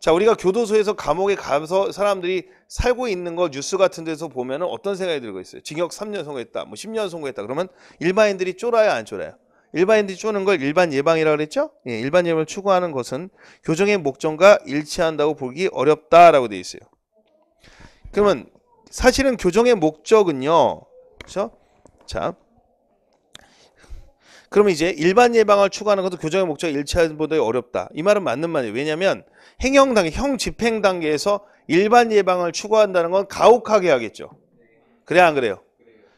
자, 우리가 교도소에서 감옥에 가서 사람들이 살고 있는 거 뉴스 같은 데서 보면은 어떤 생각이 들고 있어요? 징역 3년 선고했다. 뭐 10년 선고했다. 그러면 일반인들이 쫄아요, 안 쫄아요? 일반인들이 쪼는 걸 일반 예방이라고 그랬죠? 예, 일반 예방을 추구하는 것은 교정의 목적과 일치한다고 보기 어렵다라고 돼 있어요. 그러면 사실은 교정의 목적은요. 그렇죠? 자. 그러면 이제 일반 예방을 추구하는 것도 교정의 목적과 일치하는 보다 어렵다. 이 말은 맞는 말이에요. 왜냐하면 행형 단계, 형 집행 단계에서 일반 예방을 추구한다는 건 가혹하게 하겠죠. 그래 안 그래요?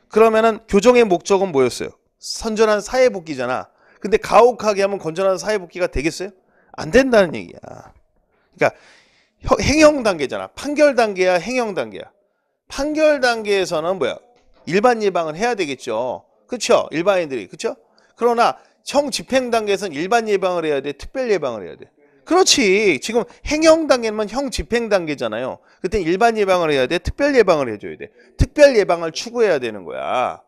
그러면은 교정의 목적은 뭐였어요? 선전한 사회복귀잖아. 근데 가혹하게 하면 건전한 사회복귀가 되겠어요? 안 된다는 얘기야. 그러니까 행형 단계잖아. 판결 단계야, 행형 단계야. 판결 단계에서는 뭐야? 일반 예방을 해야 되겠죠. 그렇죠? 일반인들이. 그렇죠? 그러나 형 집행 단계에서는 일반 예방을 해야 돼, 특별 예방을 해야 돼. 그렇지. 지금 행형 단계는 형 집행 단계잖아요. 그때 일반 예방을 해야 돼, 특별 예방을 해줘야 돼. 특별 예방을 추구해야 되는 거야.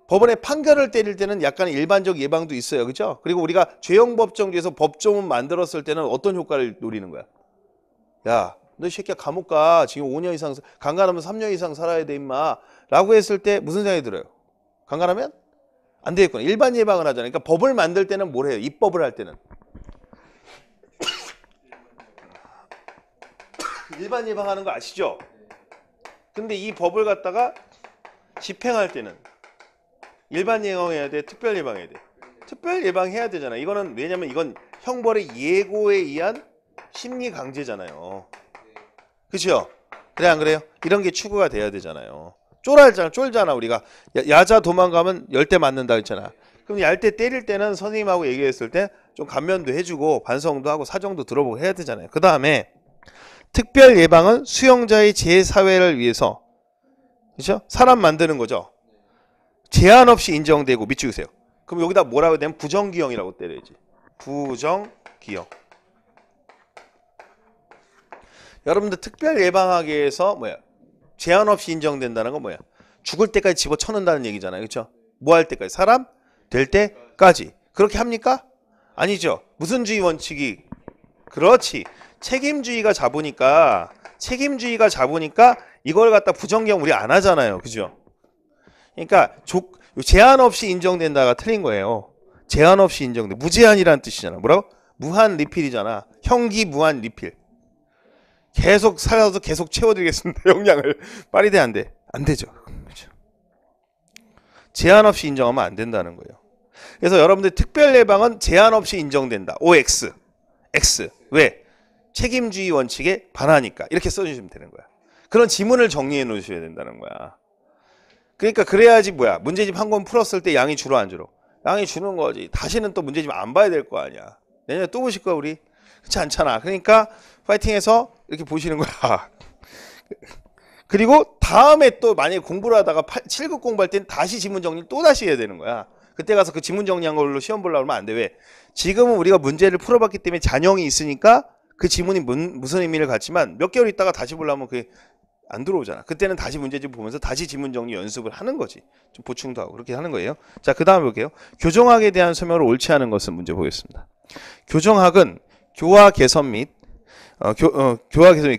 법원에 판결을 때릴 때는 약간 일반적 예방도 있어요. 그렇죠? 그리고 우리가 죄형법정주에서 법조문 만들었을 때는 어떤 효과를 노리는 거야? 야, 너 이 새끼야 감옥 가. 지금 5년 이상, 강간하면 3년 이상 살아야 돼 임마. 라고 했을 때 무슨 생각이 들어요? 강간하면? 안 되겠구나. 일반 예방을 하잖아요. 그러니까 법을 만들 때는 뭘 해요? 입법을 할 때는. 일반 예방하는 거 아시죠? 근데 이 법을 갖다가 집행할 때는 일반 예방해야 돼? 특별 예방해야 돼? 특별 예방해야 되잖아. 이거는 왜냐면 이건 형벌의 예고에 의한 심리 강제잖아요. 그렇죠? 그래 안 그래요? 이런 게 추구가 돼야 되잖아요. 쫄잖아 우리가. 야자 도망가면 10대 맞는다 했잖아. 그럼 얄 때 때릴 때는 선생님하고 얘기했을 때 좀 감면도 해주고 반성도 하고 사정도 들어보고 해야 되잖아요. 그 다음에 특별 예방은 수용자의 재사회를 위해서 그렇죠? 사람 만드는 거죠. 제한 없이 인정되고 밑줄 그세요. 그럼 여기다 뭐라고 해야 되면 부정기형이라고 때려야지. 부정기형. 여러분들 특별 예방하기 위해서 뭐야? 제한 없이 인정된다는 건 뭐야? 죽을 때까지 집어쳐넣는다는 얘기잖아요. 그렇죠? 뭐 할 때까지? 사람 될 때까지. 그렇게 합니까? 아니죠. 무슨 주의 원칙이? 그렇지. 책임주의가 잡으니까 이걸 갖다 부정경 우리 안 하잖아요. 그죠? 그러니까 제한 없이 인정된다가 틀린 거예요. 제한 없이 인정돼. 무제한이라는 뜻이잖아. 뭐라고? 무한 리필이잖아. 형기 무한 리필. 계속 살아서 계속 채워드리겠습니다. 역량을. 빨리 돼 안 돼? 안 되죠. 그렇죠? 제한 없이 인정하면 안 된다는 거예요. 그래서 여러분들 특별 예방은 제한 없이 인정된다. OX. X. 왜? 책임주의 원칙에 반하니까. 이렇게 써주시면 되는 거야. 그런 지문을 정리해 놓으셔야 된다는 거야. 그러니까 그래야지 뭐야. 문제집 한 권 풀었을 때 양이 줄어 안 줄어? 양이 주는 거지. 다시는 또 문제집 안 봐야 될 거 아니야. 내년에 또 보실 거야 우리? 그렇지 않잖아. 그러니까 파이팅해서 이렇게 보시는 거야. 그리고 다음에 또 만약에 공부를 하다가 7급 공부할 때는 다시 지문 정리 또 다시 해야 되는 거야. 그때 가서 그 지문 정리한 걸로 시험 보려고 하면 안 돼. 왜? 지금은 우리가 문제를 풀어봤기 때문에 잔영이 있으니까 그 지문이 무슨 의미를 갖지만 몇 개월 있다가 다시 보려면 그게 안 들어오잖아. 그때는 다시 문제집 보면서 다시 지문 정리 연습을 하는 거지. 좀 보충도 하고 그렇게 하는 거예요. 자, 그 다음에 볼게요. 교정학에 대한 설명을 옳지 않은 것은 문제 보겠습니다. 교정학은 교화 개선 및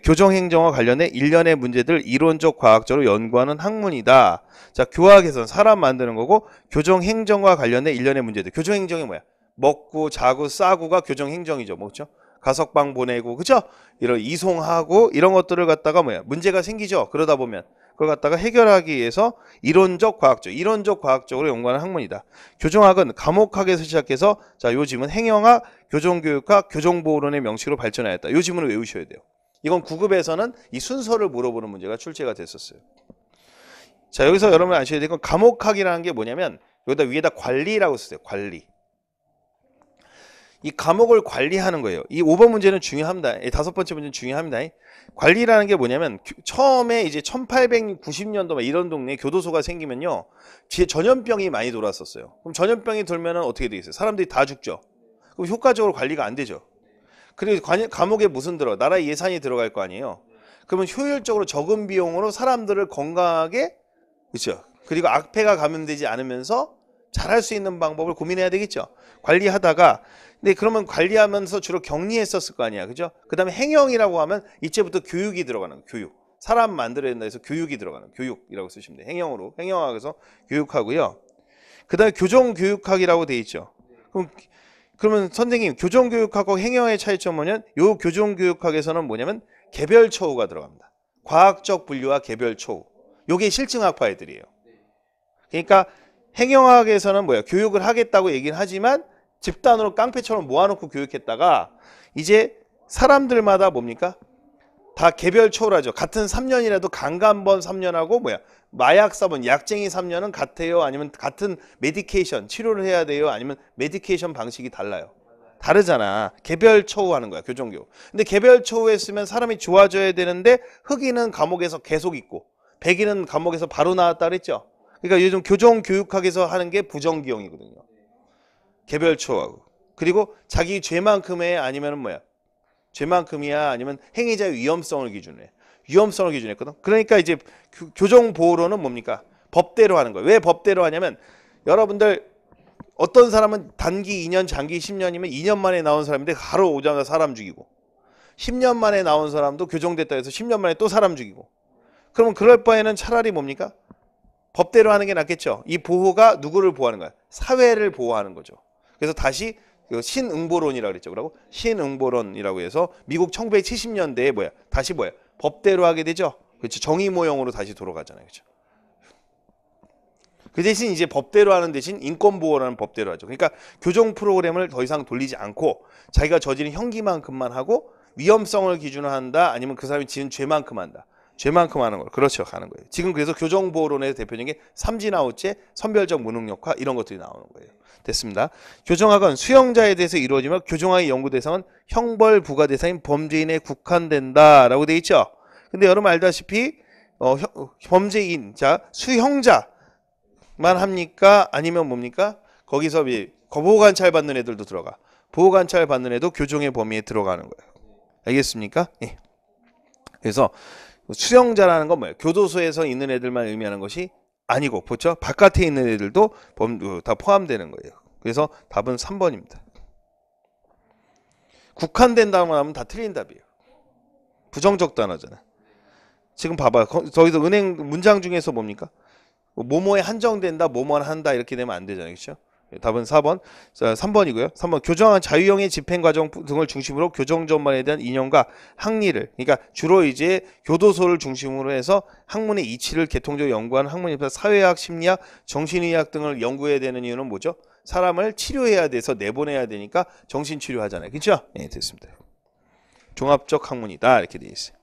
교정 행정과 관련해 일련의 문제들 이론적 과학적으로 연구하는 학문이다. 자, 교화 개선 사람 만드는 거고 교정 행정과 관련해 일련의 문제들. 교정 행정이 뭐야? 먹고 자고 싸고가 교정 행정이죠. 뭐죠? 가석방 보내고 그죠? 이런 이송하고 이런 것들을 갖다가 뭐야? 문제가 생기죠. 그러다 보면 그걸 갖다가 해결하기 위해서 이론적 과학적으로 연구하는 학문이다. 교정학은 감옥학에서 시작해서 자, 요 지문 행영학, 교정교육학, 교정보호론의 명식으로 발전하였다. 요 지문을 외우셔야 돼요. 이건 9급에서는 이 순서를 물어보는 문제가 출제가 됐었어요. 자, 여기서 여러분 아셔야 될 건 감옥학이라는 게 뭐냐면 여기다 위에다 관리라고 쓰세요. 관리. 이 감옥을 관리하는 거예요. 이 5번 문제는 중요합니다. 이 5번째 문제는 중요합니다. 관리라는 게 뭐냐면 처음에 이제 1890년도 이런 동네에 교도소가 생기면요. 뒤에 전염병이 많이 돌았었어요. 그럼 전염병이 돌면은 어떻게 되겠어요? 사람들이 다 죽죠. 그럼 효과적으로 관리가 안 되죠. 그리고 감옥에 무슨 나라 예산이 들어갈 거 아니에요. 그러면 효율적으로 적은 비용으로 사람들을 건강하게 그렇죠. 그리고 악폐가 감염되지 않으면서 잘할 수 있는 방법을 고민해야 되겠죠. 관리하다가 근데 그러면 관리하면서 주로 격리했었을 거 아니야. 그죠? 그다음에 행영이라고 하면 이제부터 교육이 들어가는 거예요. 교육. 사람 만들어야 된다 해서 교육이 들어가는 거예요. 교육이라고 쓰시면 돼요. 행영으로. 행영학에서 교육하고요. 그다음에 교정교육학이라고 돼 있죠. 그러면 선생님 교정교육학과 행영의 차이점은 뭐냐면 요 교정교육학에서는 뭐냐면 개별초우가 들어갑니다. 과학적 분류와 개별초우. 요게 실증학파 애들이에요. 그러니까 행영학에서는 뭐야? 교육을 하겠다고 얘기는 하지만 집단으로 깡패처럼 모아놓고 교육했다가 이제 사람들마다 뭡니까? 다 개별초월하죠. 같은 3년이라도 강간범 3년하고 뭐야? 마약 사범, 약쟁이 3년은 같아요? 아니면 같은 메디케이션, 치료를 해야 돼요? 아니면 메디케이션 방식이 달라요? 다르잖아. 개별초우하는 거야, 교정교육. 근데 개별초우했으면 사람이 좋아져야 되는데 흑인은 감옥에서 계속 있고 백인은 감옥에서 바로 나왔다 그랬죠? 그러니까 요즘 교정교육학에서 하는 게 부정기용이거든요. 개별초하고 그리고 자기 죄만큼의 아니면은 뭐야 죄만큼이야 아니면 행위자의 위험성을 기준으로 해. 위험성을 기준했거든. 그러니까 이제 교정보호로는 뭡니까? 법대로 하는 거예요. 왜 법대로 하냐면 여러분들 어떤 사람은 단기 2년 장기 10년이면 2년 만에 나온 사람인데 바로 오자마자 사람 죽이고 10년 만에 나온 사람도 교정됐다 해서 10년 만에 또 사람 죽이고 그러면 그럴 바에는 차라리 뭡니까? 법대로 하는 게 낫겠죠. 이 보호가 누구를 보호하는 거야? 사회를 보호하는 거죠. 그래서 다시 신응보론이라고 그랬죠. 그러고 신응보론이라고 해서 미국 1970년대에 뭐야? 다시 뭐야? 법대로 하게 되죠. 그렇죠. 정의 모형으로 다시 돌아가잖아요. 그렇죠. 그 대신 이제 법대로 하는 대신 인권보호라는 법대로 하죠. 그러니까 교정 프로그램을 더 이상 돌리지 않고 자기가 저지른 형기만큼만 하고 위험성을 기준으로 한다. 아니면 그 사람이 지은 죄만큼 한다. 죄만큼 하는 거 그렇죠. 가는 거예요. 지금 그래서 교정보호론의 대표적인 게 삼진아웃제, 선별적 무능력화 이런 것들이 나오는 거예요. 됐습니다. 교정학은 수용자에 대해서 이루어지며 교정학의 연구 대상은 형벌 부과 대상인 범죄인에 국한된다라고 돼 있죠. 근데 여러분 알다시피 범죄인, 자 수형자만 합니까? 아니면 뭡니까? 거기서 보호관찰 받는 애들도 들어가. 보호관찰 받는 애도 교정의 범위에 들어가는 거예요. 알겠습니까? 예. 그래서 수용자라는 건 뭐예요? 교도소에서 있는 애들만 의미하는 것이 아니고 그렇죠? 바깥에 있는 애들도 다 포함되는 거예요. 그래서 답은 3번입니다. 국한된다고 하면 다 틀린 답이에요. 부정적 단어잖아. 지금 봐봐요. 저기서 은행 문장 중에서 뭡니까? 뭐뭐에 한정된다, 뭐뭐는 한다 이렇게 되면 안 되잖아요. 그렇죠? 답은 4번. 자, 3번이고요. 3번. 교정은 자유형의 집행과정 등을 중심으로 교정 전반에 대한 이념과 학리를, 그러니까 주로 이제 교도소를 중심으로 해서 학문의 이치를 계통적으로 연구하는 학문입니다. 사회학, 심리학, 정신의학 등을 연구해야 되는 이유는 뭐죠? 사람을 치료해야 돼서 내보내야 되니까 정신치료하잖아요. 그렇죠? 네, 됐습니다. 종합적 학문이다 이렇게 되어 있어요.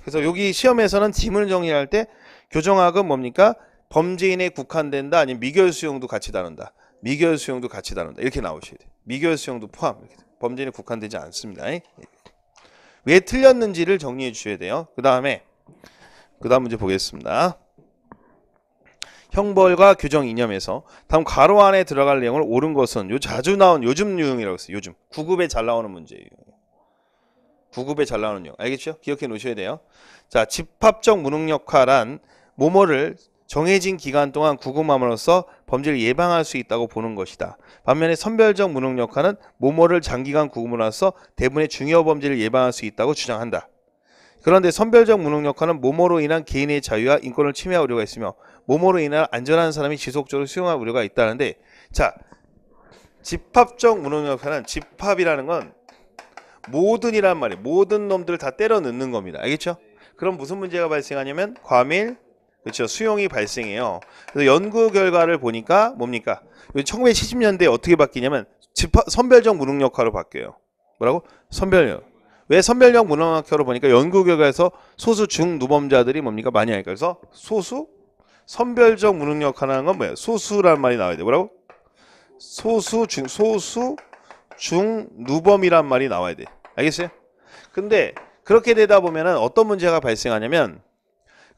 그래서 여기 시험에서는 지문을 정리할 때 교정학은 뭡니까? 범죄인에 국한된다 아니면 미결 수용도 같이 다룬다. 미결 수용도 같이 다룬다. 이렇게 나오셔야 돼요. 미결 수용도 포함. 범죄인에 국한되지 않습니다. 왜 틀렸는지를 정리해 주셔야 돼요. 그 다음 문제 보겠습니다. 형벌과 교정 이념에서 다음 괄호 안에 들어갈 내용을 옳은 것은 자주 나온 요즘 유형이라고 했어요. 요즘 9급에 잘 나오는 문제예요. 9급에 잘 나오는 유형. 알겠죠? 기억해 놓으셔야 돼요. 자, 집합적 무능력화란 모모를 정해진 기간 동안 구금함으로써 범죄를 예방할 수 있다고 보는 것이다. 반면에 선별적 무능력화는 모모를 장기간 구금함으로써 대부분의 중요 범죄를 예방할 수 있다고 주장한다. 그런데 선별적 무능력화는 모모로 인한 개인의 자유와 인권을 침해할 우려가 있으며 모모로 인한 안전한 사람이 지속적으로 수용할 우려가 있다는데, 자, 집합적 무능력화는 집합이라는 건 모든이란 말이에요. 모든 놈들 다 때려 넣는 겁니다. 알겠죠? 그럼 무슨 문제가 발생하냐면 과밀, 그렇죠. 수용이 발생해요. 그래서 연구 결과를 보니까 뭡니까? 1970년대에 어떻게 바뀌냐면 선별적 무능력화로 바뀌어요. 뭐라고? 선별력. 왜 선별적 무능력화로 보니까 연구 결과에서 소수 중누범자들이 뭡니까? 많이 하니까. 그래서 소수 선별적 무능력화라는 건 뭐예요? 소수라는 말이 나와야 돼. 뭐라고? 소수 중누범이란 말이 나와야 돼. 알겠어요? 근데 그렇게 되다 보면은 어떤 문제가 발생하냐면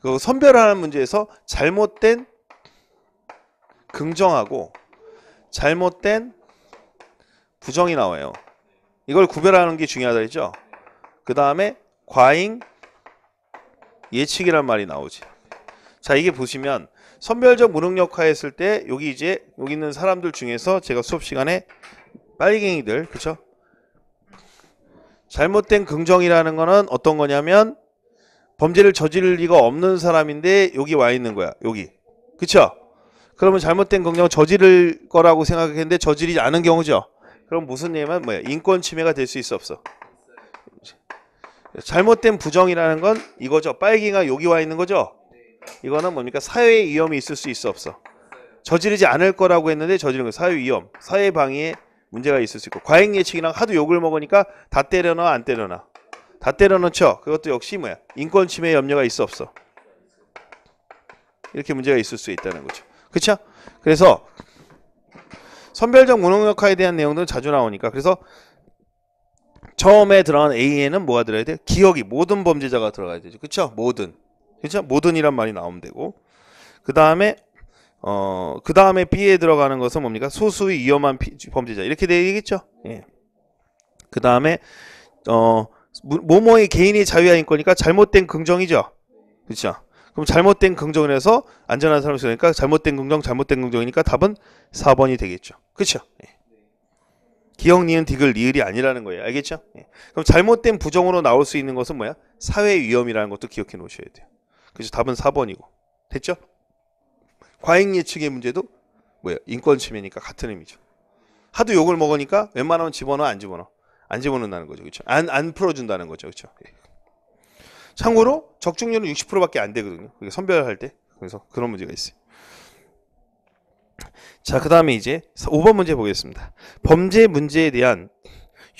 그 선별하는 문제에서 잘못된 긍정하고 잘못된 부정이 나와요. 이걸 구별하는 게 중요하다 했죠. 그 다음에 과잉 예측이란 말이 나오지. 자, 이게 보시면 선별적 무능력화 했을 때 여기 있는 사람들 중에서 제가 수업 시간에 빨갱이들, 그쵸? 잘못된 긍정이라는 거는 어떤 거냐면 범죄를 저지를 리가 없는 사람인데 여기 와 있는 거야. 여기. 그쵸? 그러면 잘못된 긍정은 저지를 거라고 생각했는데 저지르지 않은 경우죠. 그럼 무슨 얘기면 뭐야? 인권 침해가 될 수 있어 없어? 잘못된 부정이라는 건 이거죠. 빨갱이가 여기 와 있는 거죠. 이거는 뭡니까? 사회에 위험이 있을 수 있어 없어? 저지르지 않을 거라고 했는데 저지른 거. 사회 위험, 사회 방해에 문제가 있을 수 있고 과잉 예측이랑 하도 욕을 먹으니까 다 때려넣어 안 때려넣어? 다 때려넣죠. 그것도 역시 뭐야? 인권 침해 염려가 있어 없어? 이렇게 문제가 있을 수 있다는 거죠. 그쵸? 그래서 선별적 무능력화에 대한 내용들은 자주 나오니까 그래서 처음에 들어간 A에는 뭐가 들어야 돼? 기억이 모든 범죄자가 들어가야 되죠. 그쵸? 모든. 그쵸? 모든이란 말이 나오면 되고 그 다음에 B에 들어가는 것은 뭡니까? 소수의 위험한 범죄자 이렇게 되겠죠? 예. 그 다음에 모모의 개인의 자유와 인권이니까 잘못된 긍정이죠. 그렇죠? 그럼 잘못된 긍정을 해서 안전한 사람이 있으니까 잘못된 긍정이니까 답은 4번이 되겠죠. 그렇죠? 예. 기억, 니은, 디귿, 리을이 아니라는 거예요. 알겠죠? 예. 그럼 잘못된 부정으로 나올 수 있는 것은 뭐야? 사회 위험이라는 것도 기억해 놓으셔야 돼요. 그래서 답은 4번이고. 됐죠? 과잉 예측의 문제도 뭐야? 인권 침해니까 같은 의미죠. 하도 욕을 먹으니까 웬만하면 집어넣어 안 집어넣어? 안 집어넣는다는 거죠. 그렇죠? 안 풀어준다는 거죠. 그렇죠? 예. 참고로 적중률은 60%밖에 안 되거든요. 선별할 때. 그래서 그런 문제가 있어요. 자, 그 다음에 이제 5번 문제 보겠습니다. 범죄 문제에 대한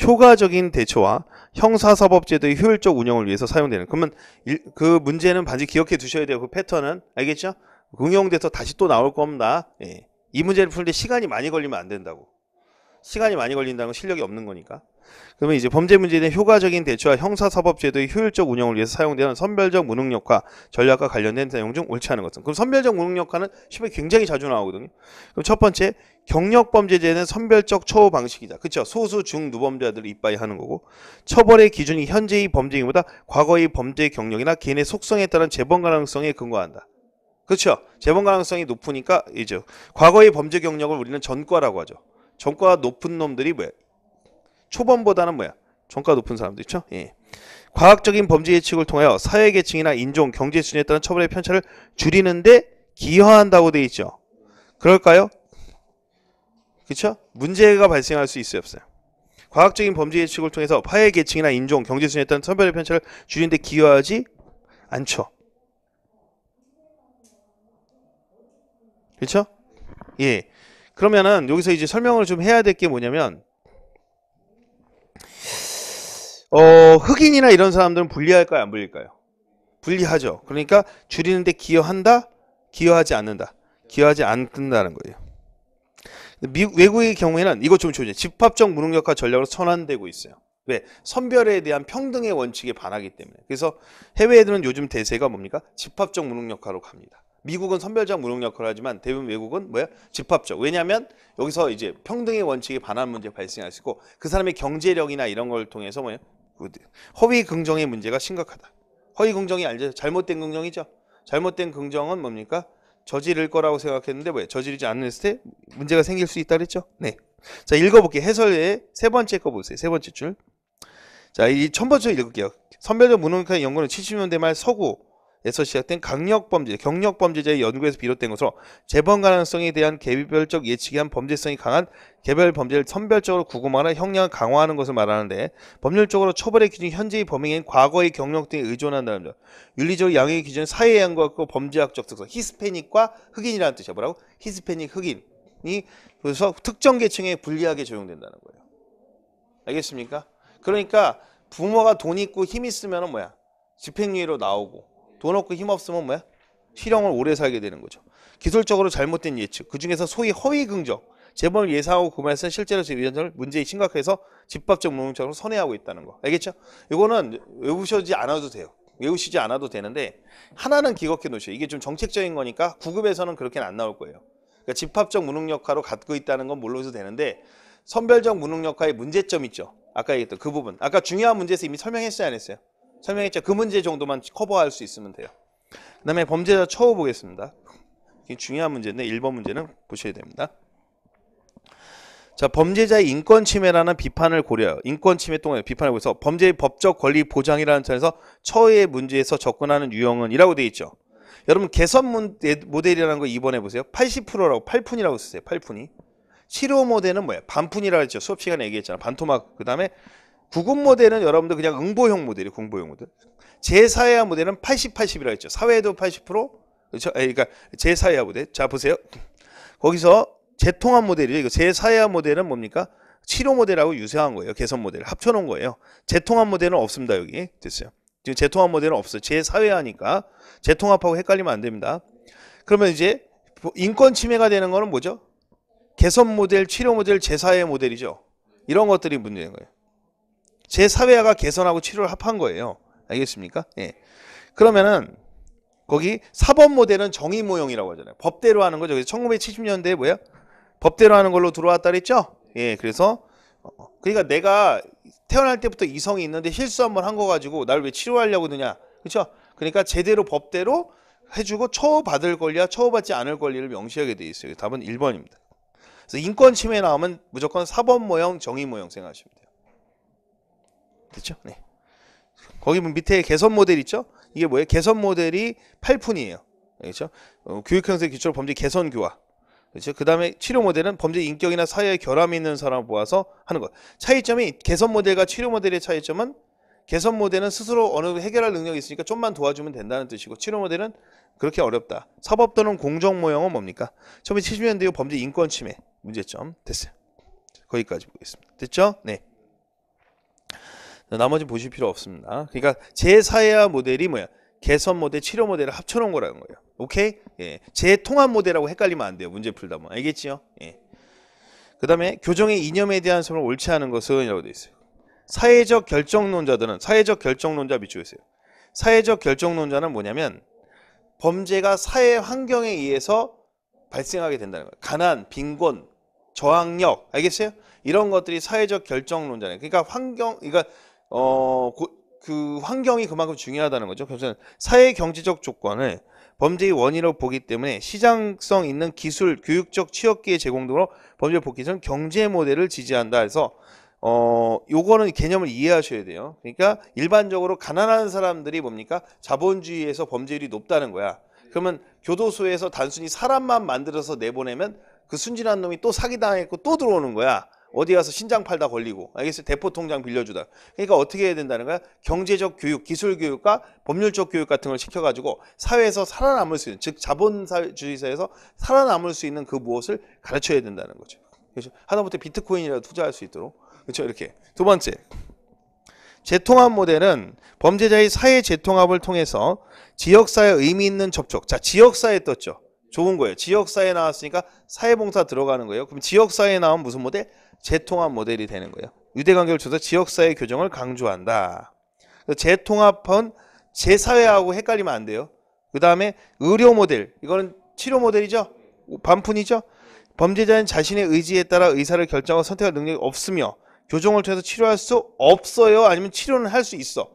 효과적인 대처와 형사사법제도의 효율적 운영을 위해서 사용되는. 그러면 그 문제는 반드시 기억해 두셔야 돼요. 그 패턴은. 알겠죠? 응용돼서 다시 또 나올 겁니다. 예. 이 문제를 풀 때 시간이 많이 걸리면 안 된다고. 시간이 많이 걸린다는 건 실력이 없는 거니까. 그러면 이제 범죄 문제에 대한 효과적인 대처와 형사사법제도의 효율적 운영을 위해서 사용되는 선별적 무능력화 전략과 관련된 내용 중 옳지 않은 것은. 그럼 선별적 무능력화는 시험에 굉장히 자주 나오거든요. 그럼 첫 번째, 경력범죄제는 선별적 처우 방식이다. 그렇죠? 소수 중누범자들을 이빠이 하는 거고 처벌의 기준이 현재의 범죄인보다 과거의 범죄 경력이나 개인의 속성에 따른 재범 가능성에 근거한다. 그렇죠? 재범 가능성이 높으니까 이제 과거의 범죄 경력을 우리는 전과라고 하죠. 전과가 높은 놈들이 뭐야? 초범보다는 뭐야? 전과 높은 사람들 있죠? 예. 과학적인 범죄 예측을 통하여 사회계층이나 인종, 경제 수준에 따른 처벌의 편차를 줄이는데 기여한다고 돼 있죠. 그럴까요? 그렇죠? 문제가 발생할 수 있어요, 없어요? 과학적인 범죄 예측을 통해서 사회계층이나 인종, 경제 수준에 따른 처벌의 편차를 줄이는데 기여하지 않죠. 그렇죠? 예. 그러면은 여기서 이제 설명을 좀 해야 될 게 뭐냐면 흑인이나 이런 사람들은 불리할까요? 안 불리할까요? 불리하죠. 그러니까 줄이는데 기여한다? 기여하지 않는다. 기여하지 않는다는 거예요. 외국의 경우에는 이것 좀 조심해. 집합적 무능력화 전략으로 선언되고 있어요. 왜? 선별에 대한 평등의 원칙에 반하기 때문에. 그래서 해외 애들은 요즘 대세가 뭡니까? 집합적 무능력화로 갑니다. 미국은 선별적 무능력화를 하지만 대부분 외국은 뭐야? 집합적. 왜냐하면 여기서 이제 평등의 원칙에 반하는 문제가 발생할 수 있고 그 사람의 경제력이나 이런 걸 통해서 뭐야? 허위 긍정의 문제가 심각하다. 허위 긍정이 알죠? 잘못된 긍정이죠. 잘못된 긍정은 뭡니까? 저지를 거라고 생각했는데 왜? 저지르지 않았을 때 문제가 생길 수 있다 그랬죠? 네. 자, 읽어볼게요. 해설의 세 번째 거 보세요. 세 번째 줄. 자, 이 첫 번째 읽을게요. 선별적 무능력화의 연구는 70년대 말 서구에 에서 시작된 강력범죄, 경력범죄자의 연구에서 비롯된 것으로 재범 가능성에 대한 개별적 예측에 한 범죄성이 강한 개별 범죄를 선별적으로 구금하거나 형량을 강화하는 것을 말하는데 법률적으로 처벌의 기준이 현재의 범행인 과거의 경력 등에 의존한다는 점. 윤리적 양형의 기준은 사회의 양과 범죄학적 특성, 히스패닉과 흑인이라는 뜻이야. 뭐라고? 히스패닉, 흑인이 그래서 특정 계층에 불리하게 적용된다는 거예요. 알겠습니까? 그러니까 부모가 돈 있고 힘 있으면 뭐야? 집행유예로 나오고 돈 없고 힘 없으면 뭐야? 실형을 오래 살게 되는 거죠. 기술적으로 잘못된 예측, 그 중에서 소위 허위 긍정, 재범을 예상하고 구매해서 실제로 위헌을 문제에 심각해서 집합적 무능력으로 선회하고 있다는 거. 알겠죠? 이거는 외우시지 않아도 돼요. 외우시지 않아도 되는데 하나는 기억해 놓으셔요. 이게 좀 정책적인 거니까 구급에서는 그렇게는 안 나올 거예요. 그러니까 집합적 무능력화로 갖고 있다는 건 몰라도 되는데 선별적 무능력화의 문제점 있죠. 아까 얘기했던 그 부분. 아까 중요한 문제에서 이미 설명했어요, 안 했어요? 설명했죠. 그 문제 정도만 커버할 수 있으면 돼요. 그 다음에 범죄자 처우 보겠습니다. 이게 중요한 문제인데 1번 문제는 보셔야 됩니다. 자, 범죄자의 인권 침해라는 비판을 고려해요. 인권 침해 동안 비판을 고려해서 범죄의 법적 권리 보장이라는 차원에서 처의 문제에서 접근하는 유형은 이라고 되어 있죠. 여러분 개선 모델이라는 거 2번 해보세요. 80%라고 8푼이라고 쓰세요. 8푼이. 치료 모델은 뭐야? 반푼이라고 했죠. 수업 시간에 얘기했잖아. 반토막. 그 다음에 구급 모델은 여러분들 그냥 응보형 모델이에요. 공보형 모델. 제사회화 모델은 80, 80이라고 했죠. 사회도 80%? 그렇죠? 그러니까 제사회화 모델. 자, 보세요. 거기서 재통합 모델이죠. 이거 제사회화 모델은 뭡니까? 치료 모델하고 유사한 거예요. 개선 모델. 합쳐놓은 거예요. 재통합 모델은 없습니다. 여기. 됐어요. 지금 재통합 모델은 없어요. 제사회화니까 재통합하고 헷갈리면 안 됩니다. 그러면 이제 인권 침해가 되는 거는 뭐죠? 개선 모델, 치료 모델, 제사회화 모델이죠. 이런 것들이 문제인 거예요. 제사회화가 개선하고 치료를 합한 거예요. 알겠습니까? 예. 그러면은 거기 4번 모델은 정의 모형이라고 하잖아요. 법대로 하는 거죠. 그래서 1970년대에 뭐야? 법대로 하는 걸로 들어왔다 그랬죠? 예. 그래서 그러니까 내가 태어날 때부터 이성이 있는데 실수 한번 한 거 가지고 날 왜 치료하려고 드냐? 그렇죠? 그러니까 제대로 법대로 해주고 처우받을 권리와 처우받지 않을 권리를 명시하게 돼 있어요. 답은 1번입니다. 그래서 인권 침해 나오면 무조건 4번 모형, 정의 모형 생각하시면 돼요. 됐죠? 네. 거기 밑에 개선 모델 있죠? 이게 뭐예요? 개선 모델이 8푼이에요. 그렇죠? 교육 형태 기초로 범죄 개선 교화. 그렇죠? 그 다음에 치료 모델은 범죄 인격이나 사회에 결함이 있는 사람을 모아서 하는 것. 차이점이 개선 모델과 치료 모델의 차이점은 개선 모델은 스스로 어느 정도 해결할 능력이 있으니까 좀만 도와주면 된다는 뜻이고 치료 모델은 그렇게 어렵다. 사법 또는 공정 모형은 뭡니까? 1970년대 이후 범죄 인권 침해 문제점. 됐어요. 거기까지 보겠습니다. 됐죠? 네. 나머지 보실 필요 없습니다. 그러니까 제사회화 모델이 뭐야? 개선 모델, 치료 모델을 합쳐놓은 거라는 거예요. 오케이? 예. 재통합 모델하고 헷갈리면 안 돼요. 문제 풀다 보면. 알겠지요? 예. 그 다음에 교정의 이념에 대한 설명을 옳지 않은 것은 이라고 되어 있어요. 사회적 결정론자들은 사회적 결정론자 밑줄에 있어요. 사회적 결정론자는 뭐냐면 범죄가 사회 환경에 의해서 발생하게 된다는 거예요. 가난, 빈곤, 저항력, 알겠어요? 이런 것들이 사회적 결정론자네. 그러니까 그 환경이 그만큼 중요하다는 거죠. 그래서 사회 경제적 조건을 범죄의 원인으로 보기 때문에 시장성 있는 기술, 교육적 취업기회 제공 등으로 범죄 복귀는 경제 모델을 지지한다. 해서 요거는 개념을 이해하셔야 돼요. 그러니까 일반적으로 가난한 사람들이 뭡니까? 자본주의에서 범죄율이 높다는 거야. 그러면 교도소에서 단순히 사람만 만들어서 내보내면 그 순진한 놈이 또 사기당했고 또 들어오는 거야. 어디 가서 신장 팔다 걸리고. 알겠어요? 대포 통장 빌려주다. 그러니까 어떻게 해야 된다는 거야? 경제적 교육, 기술 교육과 법률적 교육 같은 걸 시켜가지고 사회에서 살아남을 수 있는, 즉 자본주의 사회에서 살아남을 수 있는 그 무엇을 가르쳐야 된다는 거죠. 그렇죠? 하다못해 비트코인이라도 투자할 수 있도록. 그렇죠? 이렇게. 두 번째. 재통합 모델은 범죄자의 사회 재통합을 통해서 지역사회에 의미 있는 접촉. 자, 지역사회에 떴죠. 좋은 거예요. 지역사회에 나왔으니까 사회봉사 들어가는 거예요. 그럼 지역사회에 나온 무슨 모델? 재통합 모델이 되는 거예요. 유대관계를 줘서 지역사회 교정을 강조한다. 재통합은 제사회하고 헷갈리면 안 돼요. 그 다음에 의료 모델. 이거는 치료 모델이죠. 반푼이죠. 범죄자는 자신의 의지에 따라 의사를 결정하고 선택할 능력이 없으며 교정을 통해서 치료할 수 없어요? 아니면 치료는 할 수 있어?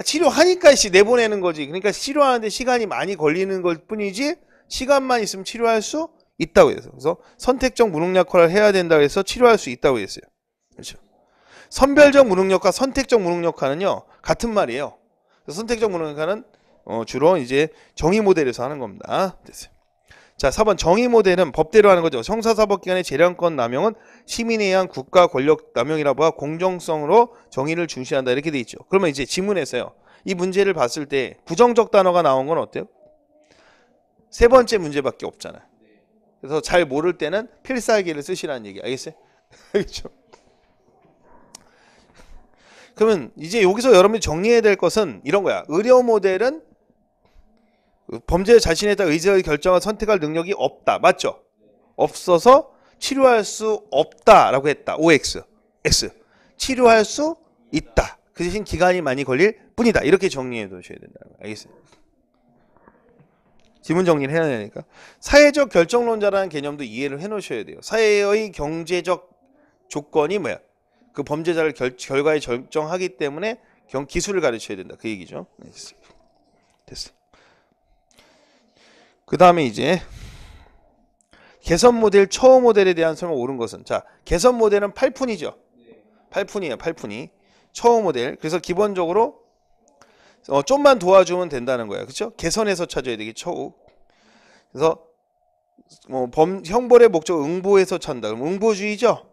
치료하니까 내보내는 거지. 그러니까 치료하는데 시간이 많이 걸리는 것 뿐이지 시간만 있으면 치료할 수 있다고 해서. 그래서 선택적 무능력화를 해야 된다고 해서 치료할 수 있다고 했어요. 그렇죠. 선별적 무능력화, 선택적 무능력화는요 같은 말이에요. 선택적 무능력화는 주로 이제 정의 모델에서 하는 겁니다. 됐어요. 자, 4번 정의 모델은 법대로 하는 거죠. 형사사법기관의 재량권 남용은 시민에 의한 국가 권력 남용이라 보아 공정성으로 정의를 중시한다 이렇게 돼 있죠. 그러면 이제 지문에서요. 이 문제를 봤을 때 부정적 단어가 나온 건 어때요? 세 번째 문제밖에 없잖아요. 그래서 잘 모를 때는 필살기를 쓰시라는 얘기 알겠어요? 알겠죠? 그러면 이제 여기서 여러분이 정리해야 될 것은 이런 거야. 의료 모델은 범죄 자신에 따라 의사의 결정을 선택할 능력이 없다. 맞죠? 없어서 치료할 수 없다라고 했다. OX. X. 치료할 수 있다. 그 대신 기간이 많이 걸릴 뿐이다. 이렇게 정리해 두셔야 된다는 거예요. 알겠어요? 지문 정리를 해야 되니까. 사회적 결정론자라는 개념도 이해를 해 놓으셔야 돼요. 사회의 경제적 조건이 뭐야? 그 범죄자를 결과에 결정하기 때문에 기술을 가르쳐야 된다. 그 얘기죠. 네, 됐어요. 그 다음에 이제 개선 모델, 처우 모델에 대한 설명 옳은 것은 자, 개선 모델은 8푼이죠. 8푼이에요. 8푼이. 처우 모델. 그래서 기본적으로 좀만 도와주면 된다는 거야. 그렇죠? 개선해서 찾아야 되기 처우. 그래서 형벌의 목적 응보해서 찾는다. 그럼 응보주의죠?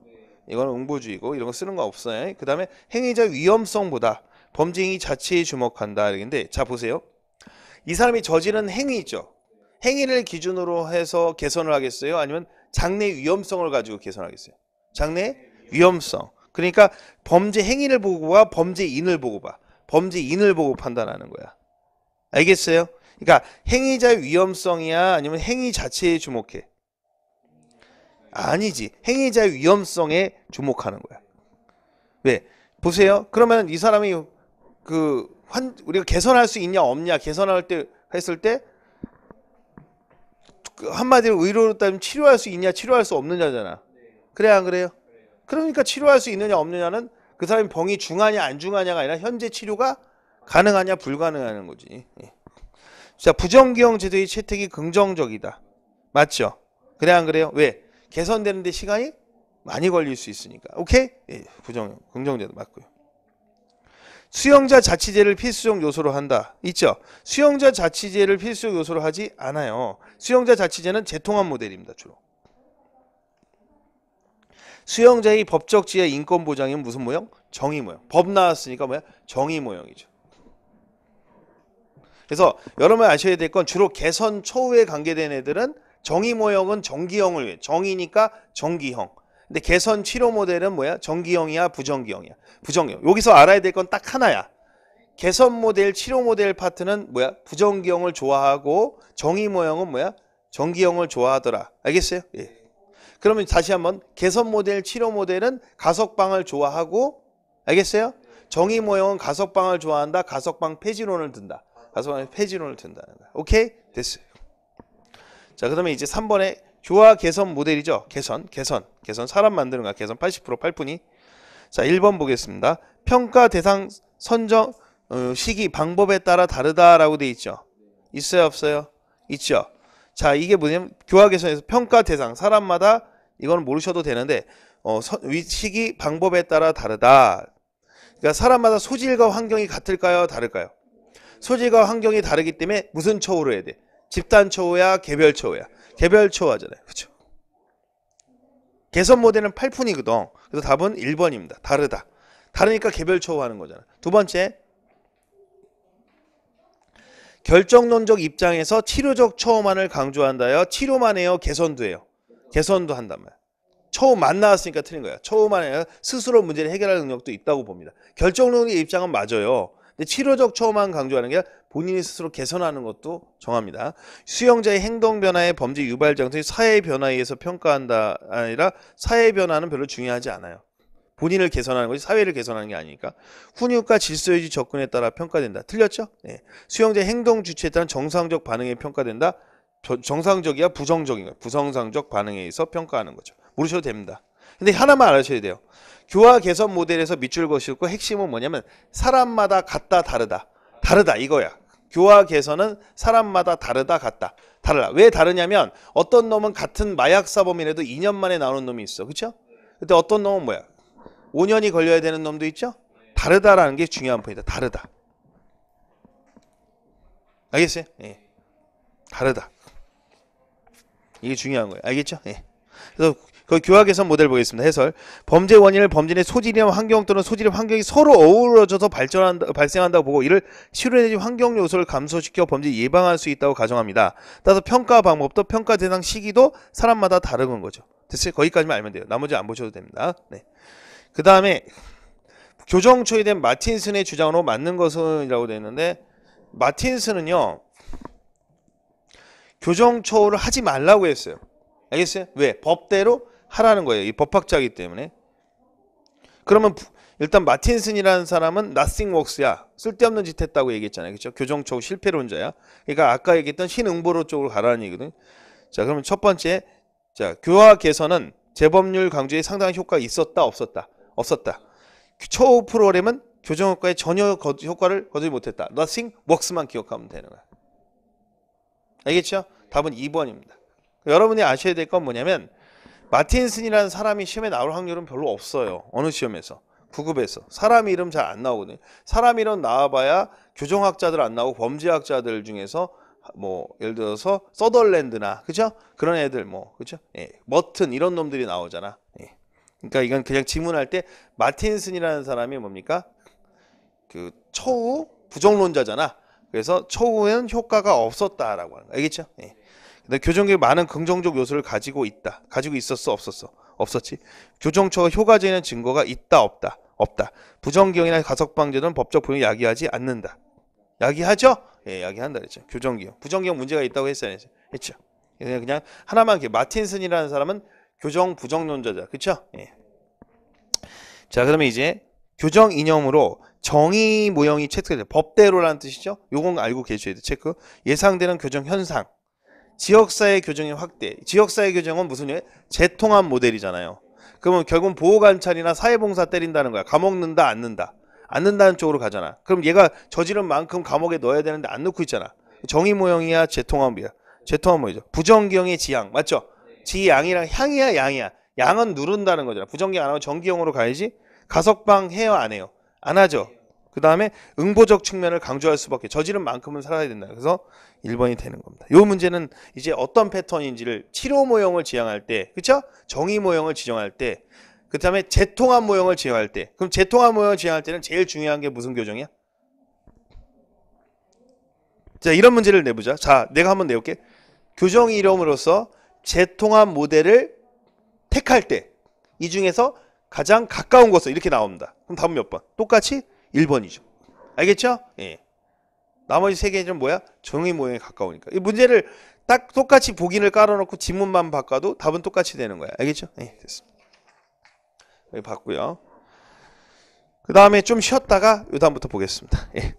이건 응보주의고 이런 거 쓰는 거 없어요. 그 다음에 행위자 위험성보다 범죄 행위 자체에 주목한다. 이런데 자 보세요. 이 사람이 저지른 행위 있죠. 행위를 기준으로 해서 개선을 하겠어요? 아니면 장래 위험성을 가지고 개선하겠어요? 장래 위험성. 그러니까 범죄 행위를 보고 봐, 범죄인을 보고 봐. 범죄인을 보고 판단하는 거야. 알겠어요? 그러니까 행위자의 위험성이야? 아니면 행위 자체에 주목해? 아니지. 행위자의 위험성에 주목하는 거야. 왜? 보세요. 그러면 이 사람이 우리가 개선할 수 있냐 없냐 개선할 때 했을 때 한마디로 의료로 따지면 치료할 수 있냐 치료할 수 없느냐잖아. 그래 안 그래요? 그러니까 치료할 수 있느냐 없느냐는 그 사람이 병이 중하냐 안 중하냐가 아니라 현재 치료가 가능하냐 불가능하냐는 거지. 자, 부정기형 제도의 채택이 긍정적이다. 맞죠? 그래 안 그래요? 왜? 개선되는데 시간이 많이 걸릴 수 있으니까. 오케이? 예, 긍정제도 맞고요. 수용자 자치제를 필수적 요소로 한다. 있죠? 수용자 자치제를 필수적 요소로 하지 않아요. 수용자 자치제는 재통합 모델입니다. 주로. 수용자의 법적 지위 인권 보장은 무슨 모형? 정의 모형. 법 나왔으니까 뭐야? 정의 모형이죠. 그래서 여러분 아셔야 될 건 주로 개선 초후에 관계된 애들은 정의 모형은 정기형을 위해. 정의니까 정기형. 근데 개선 치료 모델은 뭐야? 정기형이야, 부정기형이야. 부정기형. 여기서 알아야 될 건 딱 하나야. 개선 모델, 치료 모델 파트는 뭐야? 부정기형을 좋아하고 정의 모형은 뭐야? 정기형을 좋아하더라. 알겠어요? 예. 그러면 다시 한번 개선 모델, 치료 모델은 가석방을 좋아하고 알겠어요? 정의 모형은 가석방을 좋아한다. 가석방 폐지론을 든다. 가석방 폐지론을 든다는 거야. 오케이? 됐어요. 자, 그다음에 이제 3번에 교화 개선 모델이죠. 개선 사람 만드는 거야. 개선 80% 8푼이. 자, 1번 보겠습니다. 평가 대상 선정 시기 방법에 따라 다르다라고 돼 있죠. 있어요, 없어요? 있죠. 자, 이게 뭐냐면 교화 개선에서 평가 대상 사람마다 이거는 모르셔도 되는데 시기 방법에 따라 다르다. 그러니까 사람마다 소질과 환경이 같을까요, 다를까요? 소질과 환경이 다르기 때문에 무슨 처우로 해야 돼? 집단 처우야, 개별 처우야. 개별 처우하잖아요. 그렇죠? 개선 모델은 8푼이거든. 그래서 답은 1번입니다. 다르다. 다르니까 개별 처우하는 거잖아. 두 번째, 결정론적 입장에서 치료적 처우만을 강조한다요. 치료만 해요, 개선도 해요. 개선도 한단 말이야. 처우만 나왔으니까 틀린 거야. 처우만 해요. 스스로 문제를 해결할 능력도 있다고 봅니다. 결정론의 입장은 맞아요. 근데 치료적 처우만 강조하는 게 본인이 스스로 개선하는 것도 정합니다. 수용자의 행동 변화의 범죄 유발 장소의 사회 변화에 의해서 평가한다 아니라 사회 변화는 별로 중요하지 않아요. 본인을 개선하는 거지 사회를 개선하는 게 아니니까. 훈육과 질서유지 접근에 따라 평가된다. 틀렸죠? 네. 수용자의 행동 주체에 따른 정상적 반응에 평가된다. 정상적이야 부정적인 거예요. 부정상적 반응에 의해서 평가하는 거죠. 모르셔도 됩니다. 근데 하나만 알아셔야 돼요. 교화 개선 모델에서 밑줄 그으시고 핵심은 뭐냐면 사람마다 같다 다르다. 다르다 이거야. 교화 개선은 사람마다 다르다 같다. 달라. 왜 다르냐면 어떤 놈은 같은 마약 사범이라도 2년 만에 나오는 놈이 있어. 그렇죠? 근데 어떤 놈은 뭐야? 5년이 걸려야 되는 놈도 있죠? 다르다라는 게 중요한 포인트다. 다르다. 알겠어요? 예. 다르다. 이게 중요한 거예요. 알겠죠? 예. 그래서 그 교화 개선 모델 보겠습니다. 해설. 범죄 원인을 범죄의 소질이나 환경 또는 소질의 환경이 서로 어우러져서 발생한다고 보고 이를 실효 내지 환경 요소를 감소시켜 범죄 예방할 수 있다고 가정합니다. 따라서 평가 방법도 평가 대상 시기도 사람마다 다른 거죠. 됐어요? 거기까지만 알면 돼요. 나머지 안 보셔도 됩니다. 네. 그 다음에 교정초에 대한 마틴슨의 주장으로 맞는 것은이라고 되어 있는데, 마틴슨은요 교정초를 하지 말라고 했어요. 알겠어요? 왜? 법대로 하라는 거예요. 이 법학자이기 때문에. 그러면 일단 마틴슨이라는 사람은 nothing works야. 쓸데없는 짓 했다고 얘기했잖아요. 그렇죠? 교정초 실패론자야. 그러니까 아까 얘기했던 신응보로 쪽으로 가라는 얘기거든. 자, 그러면 첫 번째, 자, 교화 개선은 재범률 강조에 상당한 효과가 있었다, 없었다? 없었다. 초우 프로그램은 교정 효과에 전혀 효과를 거두지 못했다. nothing works만 기억하면 되는 거야. 알겠죠? 답은 2번입니다. 여러분이 아셔야 될 건 뭐냐면, 마틴슨이라는 사람이 시험에 나올 확률은 별로 없어요. 어느 시험에서. 9급에서. 사람 이름 잘 안 나오거든요. 사람 이름 나와봐야 교정학자들 안 나오고 범죄학자들 중에서 뭐 예를 들어서 서덜랜드나 그죠? 그런 애들 뭐 그죠? 예. 머튼 이런 놈들이 나오잖아. 예. 그러니까 이건 그냥 지문할 때 마틴슨이라는 사람이 뭡니까? 그 초우 부정론자잖아. 그래서 초우에는 효과가 없었다라고 하는 거. 알겠죠? 예. 근데 교정교육이 많은 긍정적 요소를 가지고 있다. 가지고 있었어? 없었어? 없었지. 교정초가 효과적인 증거가 있다? 없다? 없다. 부정기형이나 가석방제는 법적 보형을 야기하지 않는다. 야기하죠? 예, 야기한다 그랬죠. 교정기형. 부정기형 문제가 있다고 했어요. 했죠. 그냥 하나만 이렇게 마틴슨이라는 사람은 교정 부정론자자. 그쵸? 예. 자, 그러면 이제 교정 이념으로 정의 모형이 체크돼요. 법대로라는 뜻이죠. 요건 알고 계셔야 돼요. 체크. 예상되는 교정 현상. 지역사회 교정의 확대. 지역사회 교정은 무슨 일? 재통합 모델이잖아요. 그러면 결국은 보호관찰이나 사회봉사 때린다는 거야. 감옥 넣는다, 안 넣는다. 안 넣는다는 쪽으로 가잖아. 그럼 얘가 저지른 만큼 감옥에 넣어야 되는데 안 넣고 있잖아. 정의 모형이야, 재통합이야. 재통합 모형이죠. 부정기형의 지향. 맞죠? 지향이랑 향이야, 양이야. 양은 누른다는 거잖아. 부정기형 안 하면 정기형으로 가야지. 가석방 해요, 안 해요? 안 하죠. 그 다음에 응보적 측면을 강조할 수밖에. 저지른 만큼은 살아야 된다. 그래서 1번이 되는 겁니다. 이 문제는 이제 어떤 패턴인지를 치료 모형을 지향할 때, 그쵸? 정의 모형을 지정할 때, 그 다음에 재통합 모형을 지향할 때. 그럼 재통합 모형을 지향할 때는 제일 중요한 게 무슨 교정이야? 자, 이런 문제를 내보자. 자, 내가 한번 내볼게. 교정 이름으로서 재통합 모델을 택할 때, 이 중에서 가장 가까운 것을 이렇게 나옵니다. 그럼 답은 몇 번? 똑같이 1번이죠. 알겠죠? 예. 나머지 세 개는 뭐야? 정의 모형에 가까우니까. 이 문제를 딱 똑같이 보기를 깔아놓고 지문만 바꿔도 답은 똑같이 되는 거야. 알겠죠? 예, 됐습니다. 여기 봤고요. 그 다음에 좀 쉬었다가 이 다음부터 보겠습니다. 예.